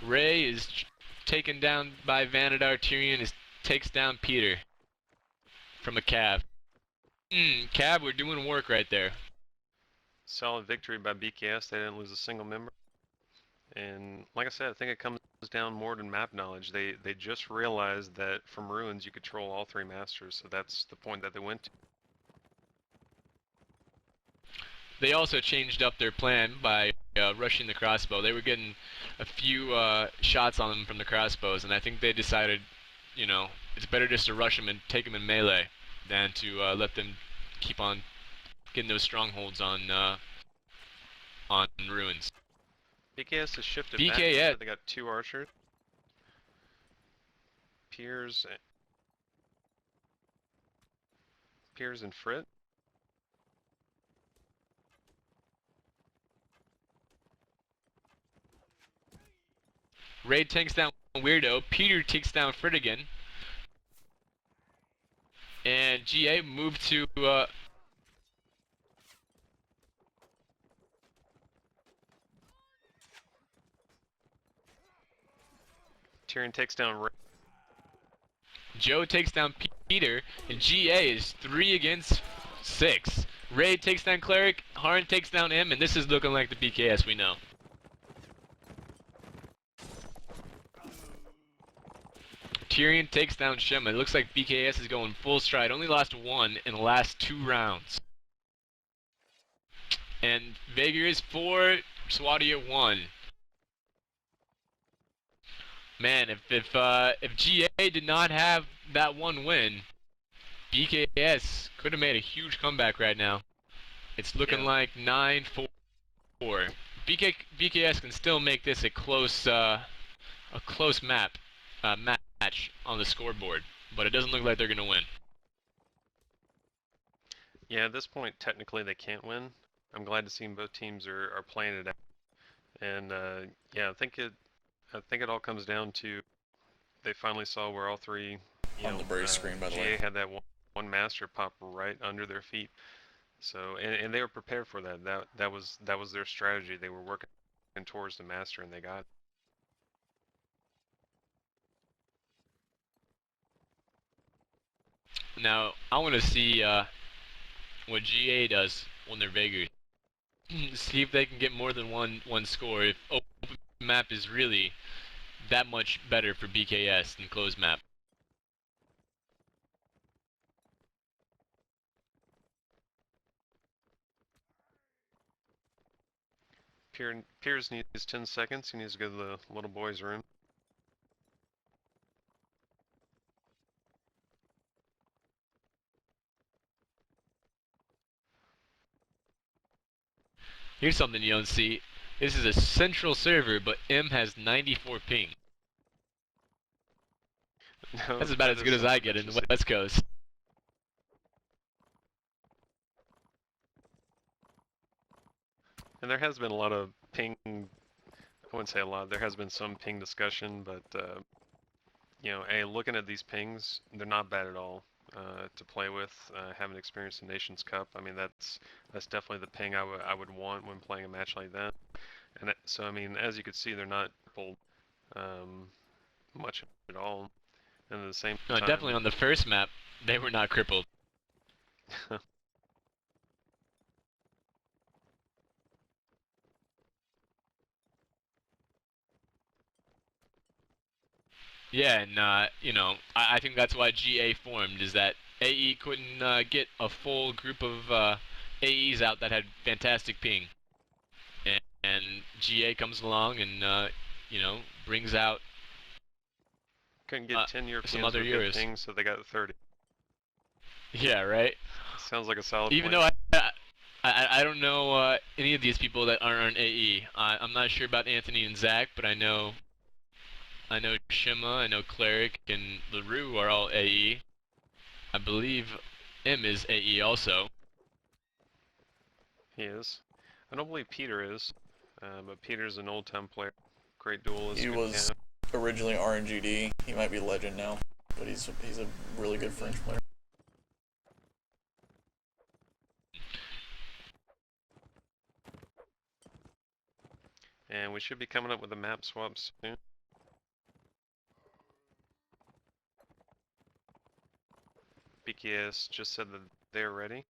Ray is taken down by Vanadar. Tyrion takes down Peter from a cav. Cav, we're doing work right there. Solid victory by BkS. They didn't lose a single member. And like I said, I think it comes down more to map knowledge. They just realized that from ruins you control all 3 masters, so that's the point that they went to. They also changed up their plan by rushing the crossbow. They were getting a few shots on them from the crossbows, and I think they decided, you know, it's better just to rush them and take them in melee than to let them keep on getting those strongholds on ruins. BkS has shifted BkS. back. They got 2 archers. Piers and Frit. Ray takes down Weirdo. Peter takes down Fridigan. And GA moved to Tyrion takes down Ray. Joe takes down Peter, and GA is 3 against 6. Ray takes down Cleric, Harn takes down him, and this is looking like the BkS we know. Tyrion takes down Shima. It looks like BkS is going full stride. Only lost 1 in the last 2 rounds. And Vaegir is 4, Swadia 1. Man, if GA did not have that 1 win, BkS could have made a huge comeback right now. It's looking like 9-4. BkS can still make this a close match on the scoreboard, but it doesn't look like they're gonna win. Yeah, at this point, technically they can't win. I'm glad to see both teams are playing it out. And yeah, I think it all comes down to they finally saw where all 3 on the Brave screen, by the GA way. had that one master pop right under their feet. So and they were prepared for that. That was their strategy. They were working towards the master, and they got it. Now I want to see what GA does when they're Vaegir. See if they can get more than one score. If open map is really that much better for BkS than closed map. Piers needs 10 seconds. He needs to go to the little boy's room. Here's something you don't see. This is a central server, but M has 94 ping. No, That's about as good as I get in the West Coast. And there has been a lot of ping, I wouldn't say a lot, there has been some ping discussion, but you know, hey, looking at these pings, they're not bad at all to play with. Having experienced the Nations Cup, I mean, that's definitely the ping I would want when playing a match like that. And so, I mean, as you can see, they're not pulled much at all. And at the same time, definitely on the first map, they were not crippled. Yeah, and you know, I think that's why GA formed, is that AE couldn't get a full group of AEs out that had fantastic ping. And GA comes along and, you know, brings out Couldn't get 10 Europeans other with good Euros. things, so they got 30. Yeah, right. Sounds like a solid Even plan. though I don't know any of these people that aren't on AE. I'm not sure about Anthony and Zach, but I know Shima, I know Cleric, and LaRue are all AE. I believe M is AE also. He is. I don't believe Peter is, but Peter's an old-time player. Great duelist. He good was cap. originally RNGD. He might be legend now, but he's a really good French player. And we should be coming up with a map swap soon. BkS just said that they're ready.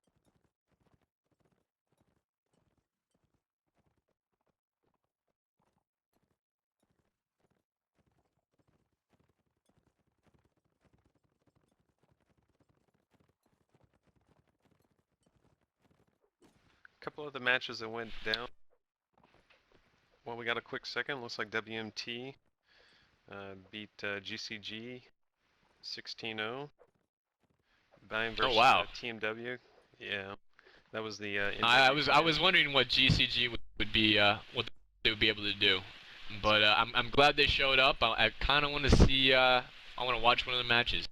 A couple of the matches that went down. Well, we got a quick second. Looks like WMT beat GCG 16-0. Vine versus wow. TMW. Yeah, that was the. I NW was wondering what GCG would be what they would be able to do, but I'm glad they showed up. I kind of want to see I want to watch one of the matches.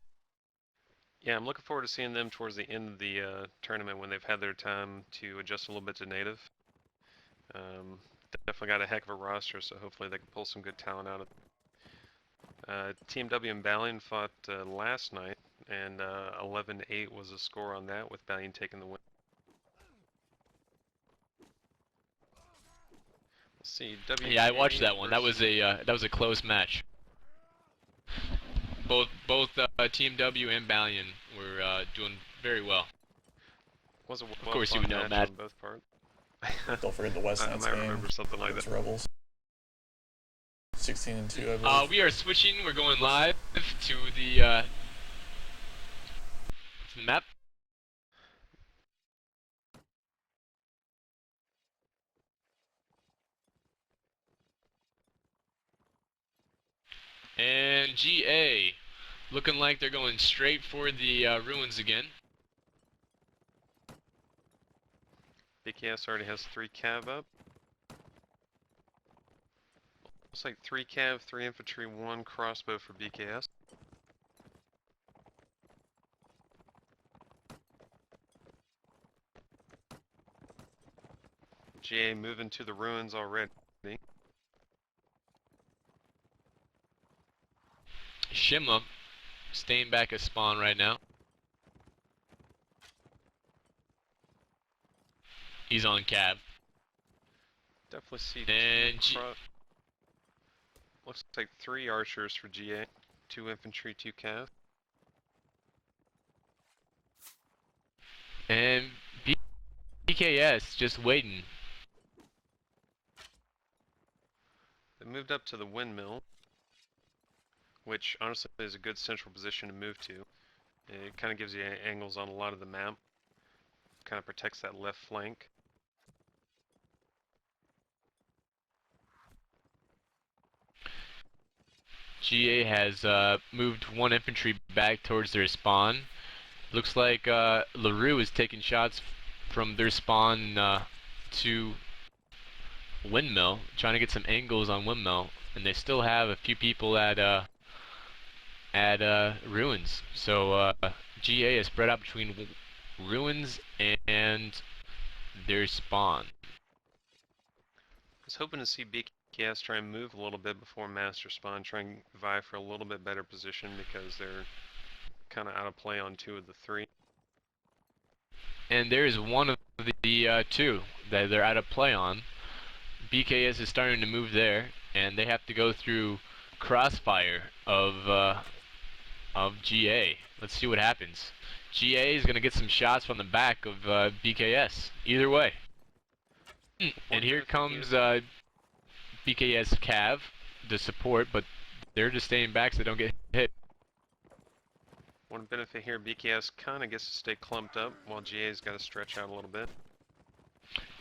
Yeah, I'm looking forward to seeing them towards the end of the tournament when they've had their time to adjust a little bit to native. Definitely got a heck of a roster, so hopefully they can pull some good talent out of it. Team W and Balian fought last night, and 11-8 was the score on that, with Balian taking the win. Let's see, WGA Yeah, I watched that one. versus- That was a close match. Both Team W and Balian were doing very well. Was a Of course, you would know, match Matt. on both parts. Don't forget the West I Nets might game. remember something like against that. Rebels. 16-2, I believe. We are switching. We're going live to the map. And GA, looking like they're going straight for the ruins again. BkS already has 3 cav up. Looks like 3 cav, 3 infantry, 1 crossbow for BkS. GA moving to the ruins already. Shima staying back at spawn right now. He's on cav. Definitely see And looks like 3 archers for GA, 2 infantry, 2 cav. And BkS just waiting. They moved up to the windmill, which honestly is a good central position to move to. It kind of gives you angles on a lot of the map. Kind of protects that left flank. GA has moved 1 infantry back towards their spawn. Looks like LaRue is taking shots from their spawn to windmill, trying to get some angles on windmill, and they still have a few people at ruins. So GA is spread out between ruins and their spawn. I was hoping to see BkS try and move a little bit before master spawn, try and vie for a little bit better position because they're kind of out of play on 2 of the 3. And there is one of the 2 that they're out of play on. BkS is starting to move there, and they have to go through crossfire of GA. Let's see what happens. GA is gonna get some shots from the back of BkS. Either way. And here comes BkS Cav, the support, but they're just staying back so they don't get hit. One benefit here, BkS kind of gets to stay clumped up while GA's got to stretch out a little bit.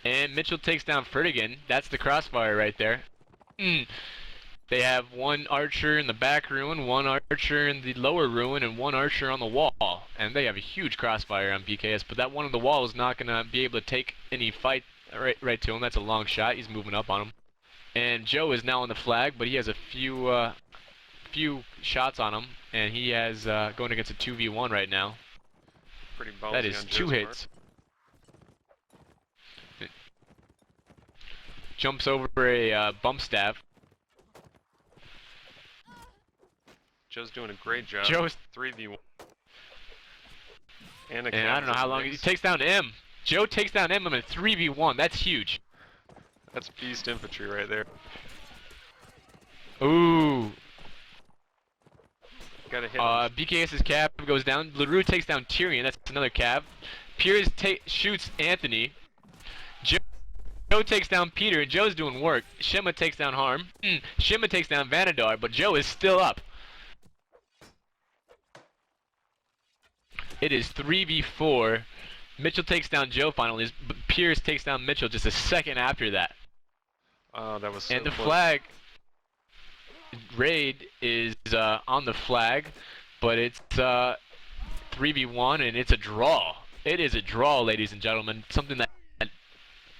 And Mitchell takes down Ferdigan. That's the crossfire right there. They have one archer in the back ruin, one archer in the lower ruin, and one archer on the wall. And they have a huge crossfire on BkS, but that one on the wall is not going to be able to take any fight right to him. That's a long shot. He's moving up on him. And Joe is now on the flag, but he has a few shots on him, and he has going against a 2v1 right now. Pretty ballsy. That is on 2 Joe's hits. Jumps over a bump stab. Joe's doing a great job. Joe's 3v1. And I don't know how long he takes down M. Joe takes down M in a 3v1. That's huge. That's beast infantry right there. Ooh. Gotta hit. BkS's cab goes down. LaRue takes down Tyrion. That's another cab. Piers shoots Anthony. Joe takes down Peter, and Joe's doing work. Shima takes down Harm. Shima takes down Vanadar, but Joe is still up. It is 3v4. Mitchell takes down Joe finally, but Pierce takes down Mitchell just a second after that. Oh, that was so And the close. flag raid is on the flag, but it's 3v1 and it's a draw. It is a draw, ladies and gentlemen. Something that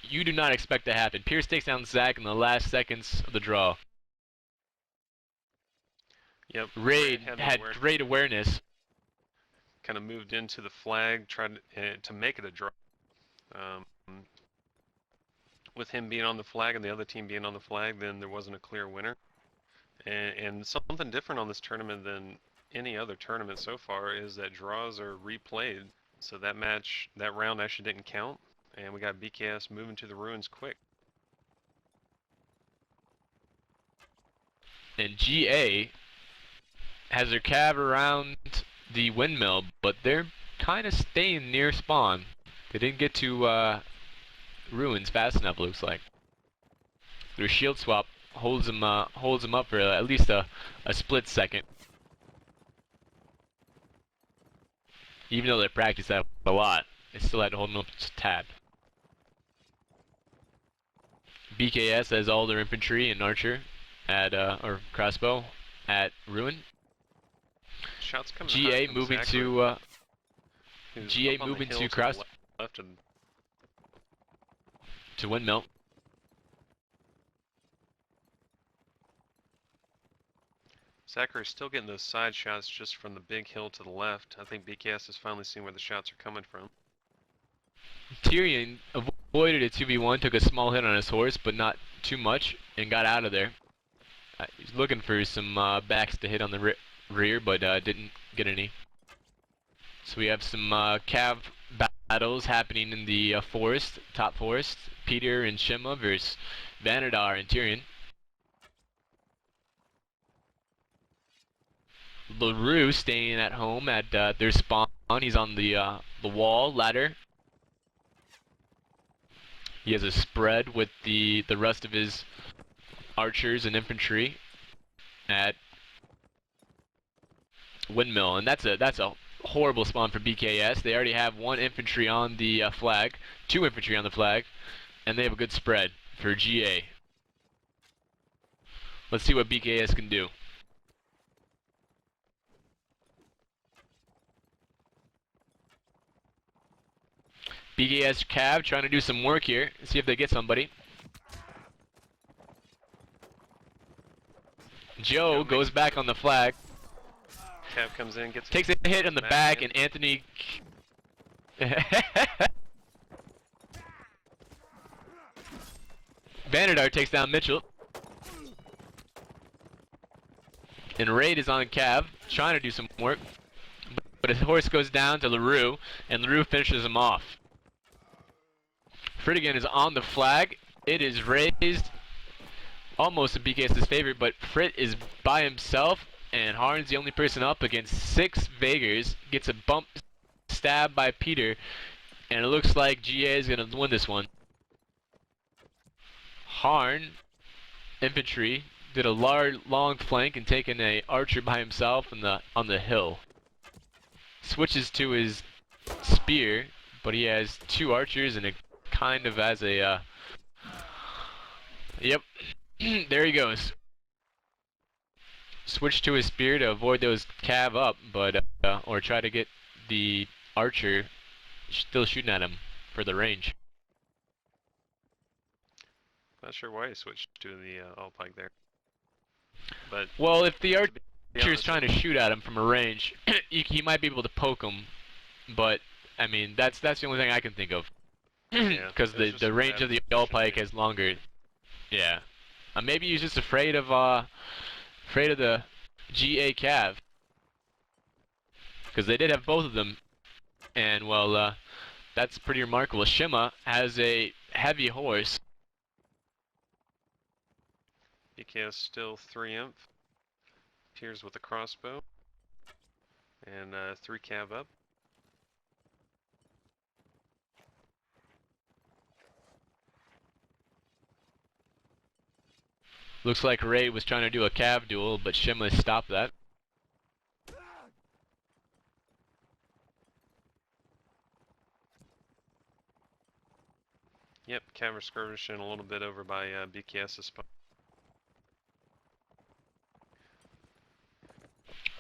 you do not expect to happen. Pierce takes down Zach in the last seconds of the draw. Yep. Raid had great awareness. Kind of moved into the flag, tried to make it a draw. With him being on the flag and the other team being on the flag, then there wasn't a clear winner. And something different on this tournament than any other tournament so far is that draws are replayed. So that round actually didn't count, and we got BkS moving to the ruins quick. And GA has their cab around the windmill, but they're kind of staying near spawn. They didn't get to ruins fast enough, looks like. Their shield swap holds them up for at least a split second. Even though they practice that a lot, they still had to hold them up just a tad. BkS has all their infantry and archer at or crossbow at ruin. Shots coming GA from moving Zachary, to who's GA up on the moving hill to the cross left and to windmill. Zachary's still getting those side shots just from the big hill to the left. I think BkS has finally seen where the shots are coming from. Tyrion avoided a 2v1, took a small hit on his horse, but not too much, and got out of there. He's looking for some backs to hit on the rear, but didn't get any. So we have some cav battles happening in the forest, top forest. Peter and Shima versus Vanadar and Tyrion. LaRue staying at home at their spawn. He's on the wall ladder. He has a spread with the rest of his archers and infantry at windmill, and that's a horrible spawn for BkS. They already have one infantry on the flag, two infantry on the flag, and they have a good spread for GA. Let's see what BkS can do. BkS Cav trying to do some work here. See if they get somebody. Joe goes back on the flag. Cav comes in, takes a hit in the back, and Anthony. Vanadar takes down Mitchell. And Raid is on Cav, trying to do some work. But his horse goes down to LaRue, and LaRue finishes him off. Fritigan is on the flag. It is raised. Almost in BkS's favorite, but Frit is by himself, and Harn's the only person up against 6 Vagers. Gets a bump stab by Peter, and it looks like GA is going to win this one. Harn, infantry, did a long flank and taken a archer by himself on the hill. Switches to his spear, but he has 2 archers and it kind of has a yep. There he goes. switch to his spear to avoid those cav up, but or try to get the archer still shooting at him for the range. Not sure why he switched to the all pike there. But well, if the archer is honest, trying to shoot at him from a range, he might be able to poke him. But I mean, that's the only thing I can think of. Because the range of the all pike is longer. Yeah. Maybe he's just afraid of the GA cav. Because they did have both of them, and well, that's pretty remarkable. Shima has a heavy horse. BkS still 3 imp. Piers with a crossbow. And 3 cav up. Looks like Ray was trying to do a cav duel, but Shima stopped that. Yep, cav skirmishing a little bit over by BkS's spot.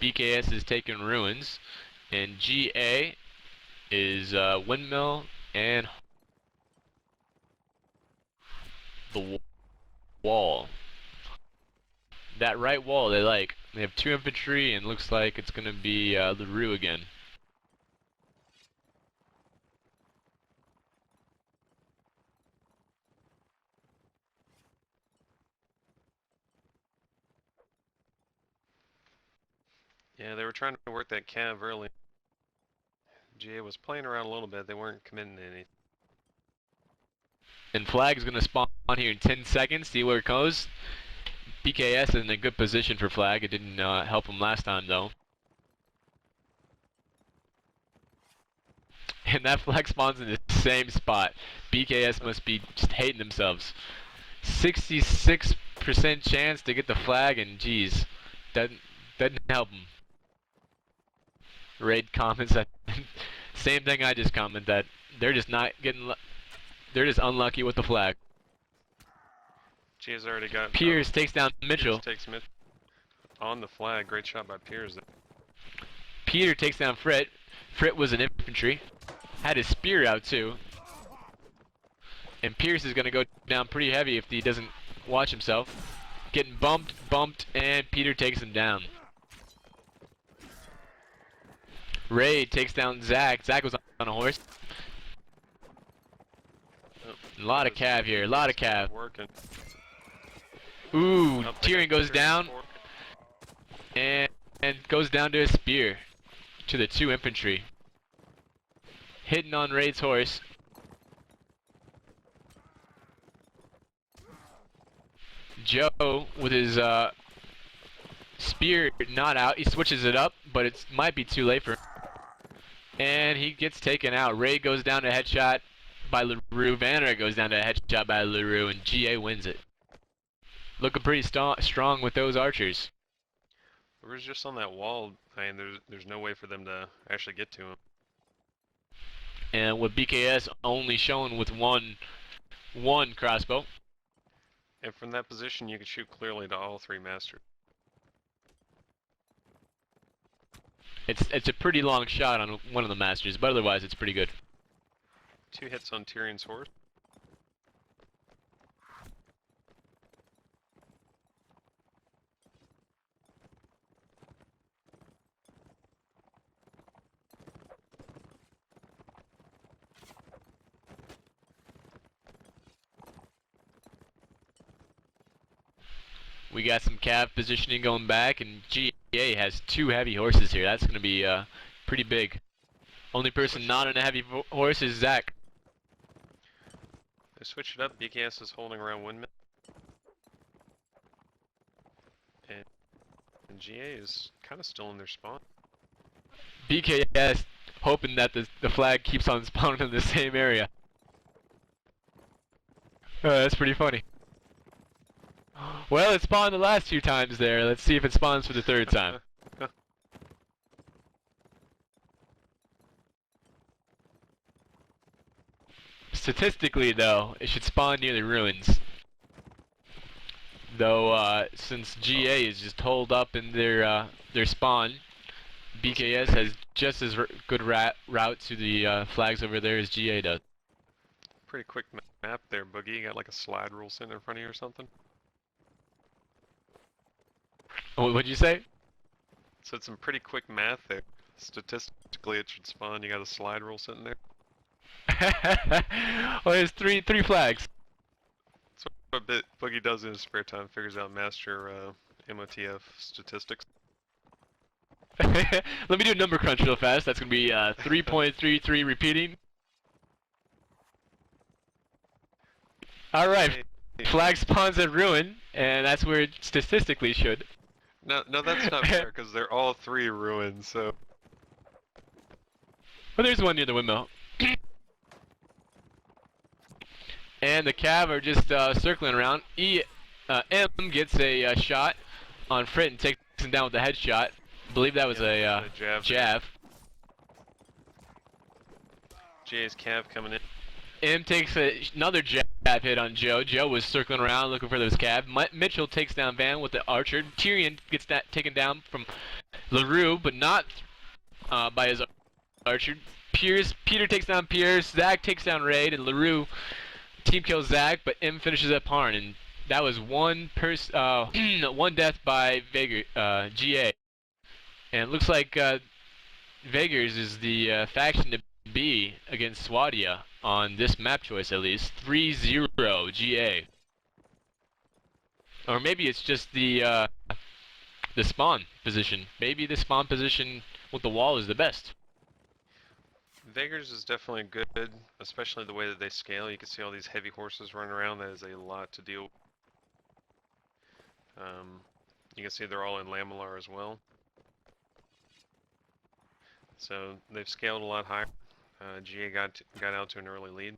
BkS is taking ruins, and GA is windmill and the wall. That right wall they like. They have 2 infantry, and looks like it's gonna be LaRue again. Yeah, they were trying to work that cav early. GA was playing around a little bit. They weren't committing to anything. And flag's gonna spawn here in 10 seconds. See where it goes. BkS is in a good position for flag. It didn't help him last time though. And that flag spawns in the same spot. BkS must be just hating themselves. 66% chance to get the flag, and geez, doesn't help them. Raid comments that same thing I just commented, that they're just not getting. They're just unlucky with the flag. GA's already got. Piers takes down Mitchell. Piers takes Mitchell on the flag. Great shot by Piers. Peter takes down Frit. Frit was an infantry. Had his spear out too. And Pierce is going to go down pretty heavy if he doesn't watch himself. Getting bumped, and Peter takes him down. Ray takes down Zach. Zach was on a horse. A lot of cav here, a lot of cav. Working. Ooh, Tyrion goes down, and goes down to his spear, to the 2 infantry. Hitting on Ray's horse. Joe, with his spear not out, he switches it up, but it might be too late for him. And he gets taken out. Ray goes down to headshot by LaRue. Vanner goes down to headshot by LaRue, and GA wins it. Looking pretty strong with those archers. LaRue's just on that wall. I mean, there's no way for them to actually get to him. And with BkS only shown with one crossbow. And from that position, you could shoot clearly to all 3 masters. It's a pretty long shot on one of the masters, but otherwise it's pretty good. 2 hits on Tyrion's horse. We got some cav positioning going back, and GA has 2 heavy horses here. That's going to be pretty big. Only person not on a heavy horse is Zach. They switched it up. BkS is holding around windmill. And GA is kind of still in their spawn. BkS hoping that the flag keeps on spawning in the same area. That's pretty funny. Well, it spawned the last 2 times there. Let's see if it spawns for the 3rd time. Statistically, though, it should spawn near the ruins. Though since GA is just holed up in their spawn, BkS has just as good route to the flags over there as GA does. Pretty quick map there, Boogie. You got like a slide rule sitting in front of you or something? What'd you say? So it's some pretty quick math there. Statistically, it should spawn. You got a slide rule sitting there. Well, there's three flags. That's what Boogie does in his spare time. Figures out master MOTF statistics. Let me do a number crunch real fast. That's gonna be 3.33 repeating. All right, flag spawns at ruin, and that's where it statistically should. No, that's not fair because they're all three ruins. So. Well, there's one near the windmill. And the Cav are just circling around. M gets a shot on Frit and takes him down with a headshot. I believe that was a jab. GA's Cav coming in. M takes another jab hit on Joe. Joe was circling around looking for those Cav. Mitchell takes down Van with the archer. Tyrion gets that taken down from LaRue, but not by his archer. Peter takes down Pierce. Zach takes down Raid, and LaRue team kills Zach, but M finishes up Harn, and that was one death by GA. And it looks like Vegers is the faction to be against Swadia on this map choice, at least. 3-0 GA. Or maybe it's just the spawn position. Maybe the spawn position with the wall is the best. Vegers is definitely good, especially the way that they scale. You can see all these heavy horses running around. That is a lot to deal with. You can see they're all in Lamellar as well. So they've scaled a lot higher. GA got out to an early lead.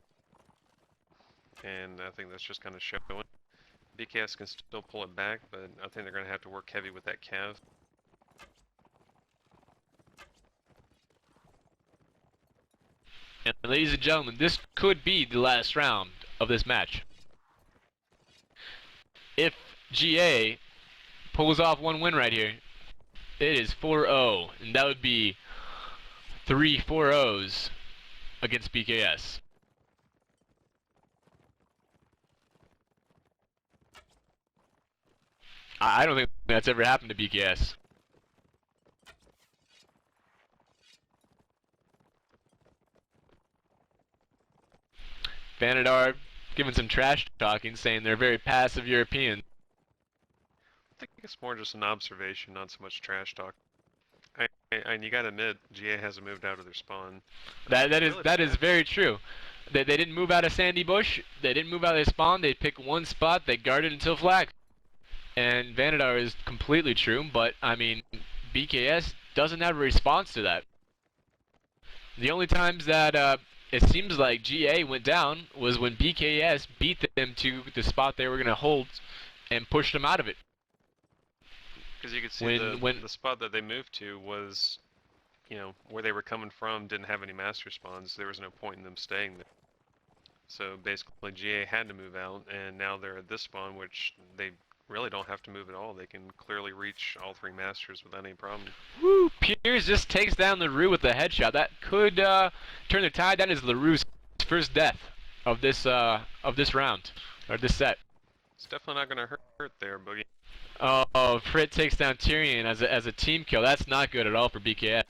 And I think that's just kind of showing. BkS can still pull it back, but I think they're going to have to work heavy with that Cav. And ladies and gentlemen, this could be the last round of this match. If GA pulls off one win right here, it is 4-0, and that would be 3 4-0s against BkS. I don't think that's ever happened to BkS. Vanadar giving some trash talking, saying they're very passive European. I think it's more just an observation, not so much trash talk. And you gotta admit, GA hasn't moved out of their spawn. That is very true. They didn't move out of Sandy Bush. They didn't move out of their spawn. They picked one spot. They guarded until flag. And Vanadar is completely true, but I mean, BkS doesn't have a response to that. The only times that it seems like GA went down was when BkS beat them to the spot they were going to hold and pushed them out of it. Because you could see the spot that they moved to was, you know, where they were coming from didn't have any master spawns. There was no point in them staying there. So basically GA had to move out, and now they're at this spawn, which they really don't have to move at all. They can clearly reach all three masters without any problem. Woo! Piers just takes down LaRue with a headshot. That could turn the tide. That is LaRue's first death of this round, or this set. It's definitely not going to hurt there, Boogie. Oh, Frit takes down Tyrion as a team kill. That's not good at all for BkS.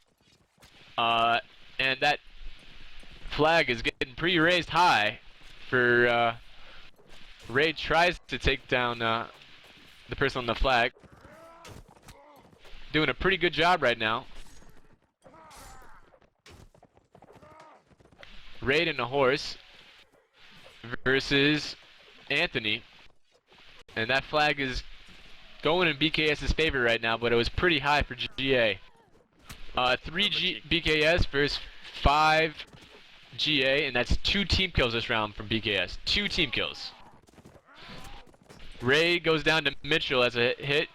And that flag is getting pre-raised high for Raid tries to take down the person on the flag. Doing a pretty good job right now. Raid and a horse versus Anthony. And that flag is going in BkS's favor right now, but it was pretty high for GA. 3 BkS versus 5 GA, and that's 2 team kills this round from BkS. 2 team kills. Ray goes down to Mitchell as a hit.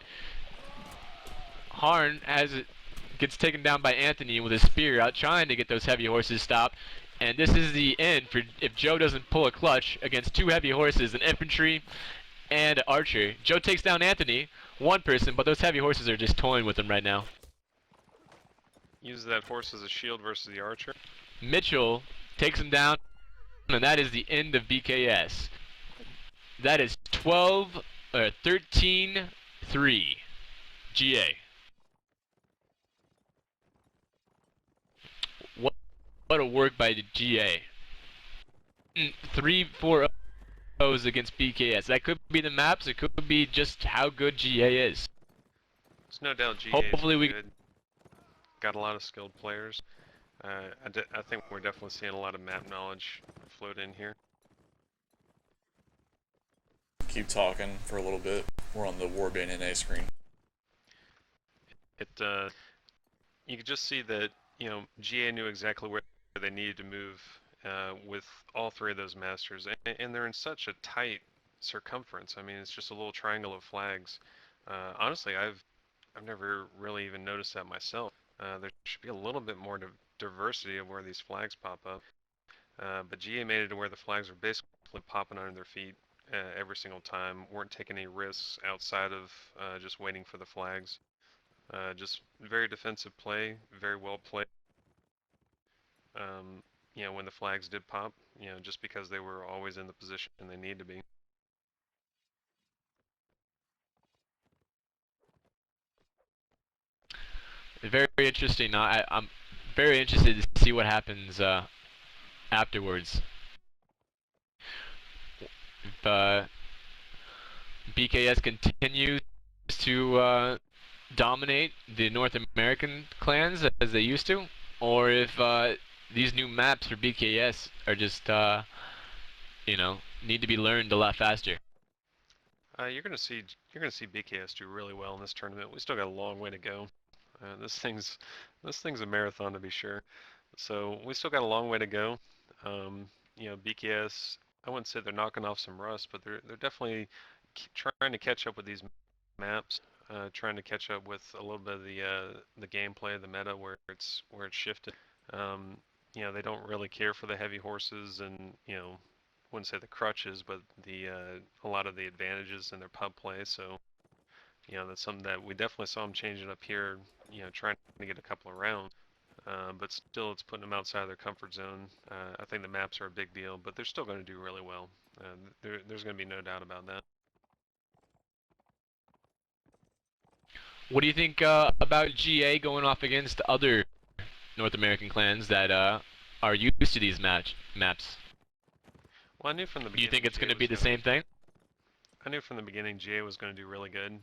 Harn gets taken down by Anthony with a spear out, trying to get those heavy horses stopped. And this is the end for if Joe doesn't pull a clutch against 2 heavy horses, an infantry and Archer. Joe takes down Anthony, one person, but those heavy horses are just toying with him right now. Use that horse as a shield versus the archer. Mitchell takes him down, and that is the end of BkS. That is 13-3 GA. What a work by the GA. 3-4 O's against BkS. That could be the maps, it could be just how good GA is. There's no doubt GA Hopefully is we good. Got a lot of skilled players. I think we're definitely seeing a lot of map knowledge float in here. Keep talking for a little bit. We're on the Warband NA screen. You could just see that, you know, GA knew exactly where they needed to move with all three of those masters, and they're in such a tight circumference. I mean, it's just a little triangle of flags. Honestly, I've never really even noticed that myself. There should be a little bit more diversity of where these flags pop up. But GA made it to where the flags were basically popping under their feet every single time. Weren't taking any risks outside of just waiting for the flags. Just very defensive play, very well played. You know, when the flags did pop, you know, just because they were always in the position they need to be. Very interesting. I'm very interested to see what happens afterwards. If BkS continues to dominate the North American clans as they used to, or if these new maps for BkS are just, you know, need to be learned a lot faster. You're gonna see BKS do really well in this tournament. We still got a long way to go. This thing's a marathon to be sure. So we still got a long way to go. You know, BKS, I wouldn't say they're knocking off some rust, but they're definitely trying to catch up with these maps. Trying to catch up with a little bit of the gameplay, the meta where it's shifted. You know, they don't really care for the heavy horses and, you know, wouldn't say the crutches, but the a lot of the advantages in their pub play. So, you know, that's something that we definitely saw them changing up here. You know, trying to get a couple of rounds, but still, it's putting them outside of their comfort zone. I think the maps are a big deal, but they're still going to do really well. There's going to be no doubt about that. What do you think about GA going off against other North American clans that are used to these maps? Well, I knew from the beginning. Do you think it's going to be the same thing? I knew from the beginning GA was going to do really good.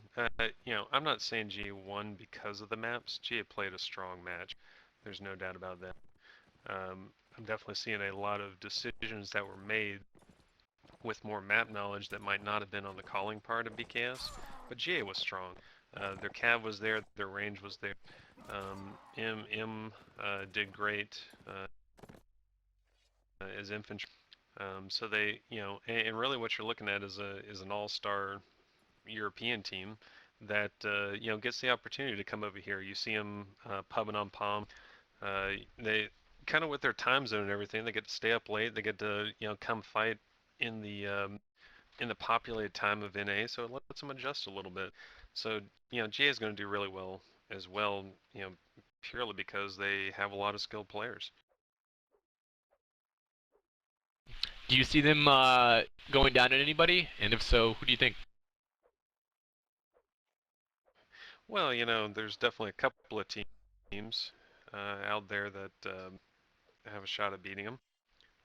You know, I'm not saying GA won because of the maps. GA played a strong match. There's no doubt about that. I'm definitely seeing a lot of decisions that were made with more map knowledge that might not have been on the calling part of BkS, but GA was strong. Their cav was there, their range was there. M did great as infantry. So they, you know, and really what you're looking at is an all-star European team that you know, gets the opportunity to come over here. You see them pubbing on Palm. They kind of with their time zone and everything, they get to stay up late. They get to, you know, come fight in the populated time of NA, so it lets them adjust a little bit. So, you know, GA is going to do really well as well, you know, purely because they have a lot of skilled players. Do you see them going down at anybody? And if so, who do you think? Well, you know, there's definitely a couple of teams out there that have a shot at beating them.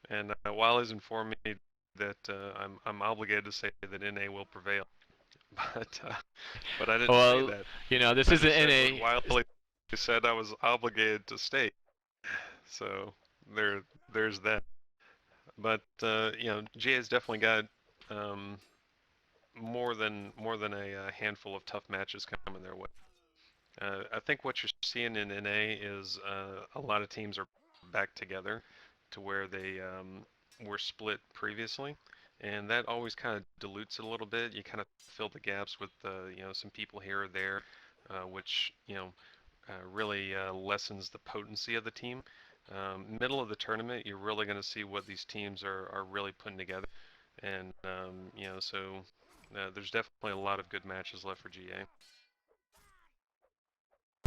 And Wiley's informed me that I'm obligated to say that NA will prevail. But I didn't say that. You know, this isn't NA. Wiley said I was obligated to state. So there's that. But you know, GA has definitely got more than a handful of tough matches coming their way. I think what you're seeing in NA is a lot of teams are back together to where they were split previously, and that always kind of dilutes it a little bit. You kind of fill the gaps with you know, some people here or there, which, you know, really lessens the potency of the team. Middle of the tournament, you're really going to see what these teams are really putting together, and you know, so there's definitely a lot of good matches left for GA.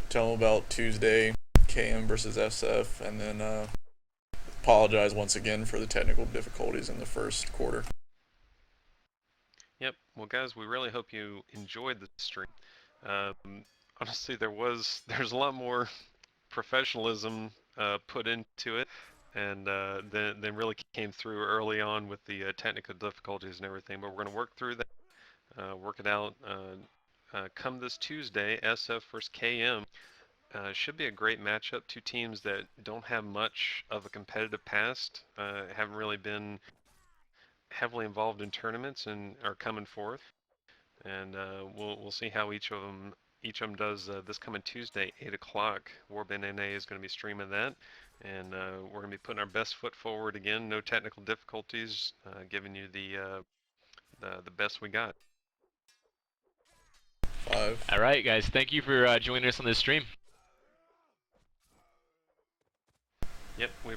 Tell them about Tuesday, KM versus SF, and then apologize once again for the technical difficulties in the first quarter. Yep. Well, guys, we really hope you enjoyed the stream. Honestly, there's a lot more professionalism put into it, and then really came through early on with the technical difficulties and everything. But we're going to work through that, work it out. Come this Tuesday, SF versus KM. Should be a great matchup. Two teams that don't have much of a competitive past, haven't really been heavily involved in tournaments, and are coming forth. And we'll see how each of them does this coming Tuesday, 8 o'clock. Warband NA is going to be streaming that, and we're going to be putting our best foot forward again. No technical difficulties, giving you the best we got. 5. All right, guys. Thank you for joining us on this stream. Yep, we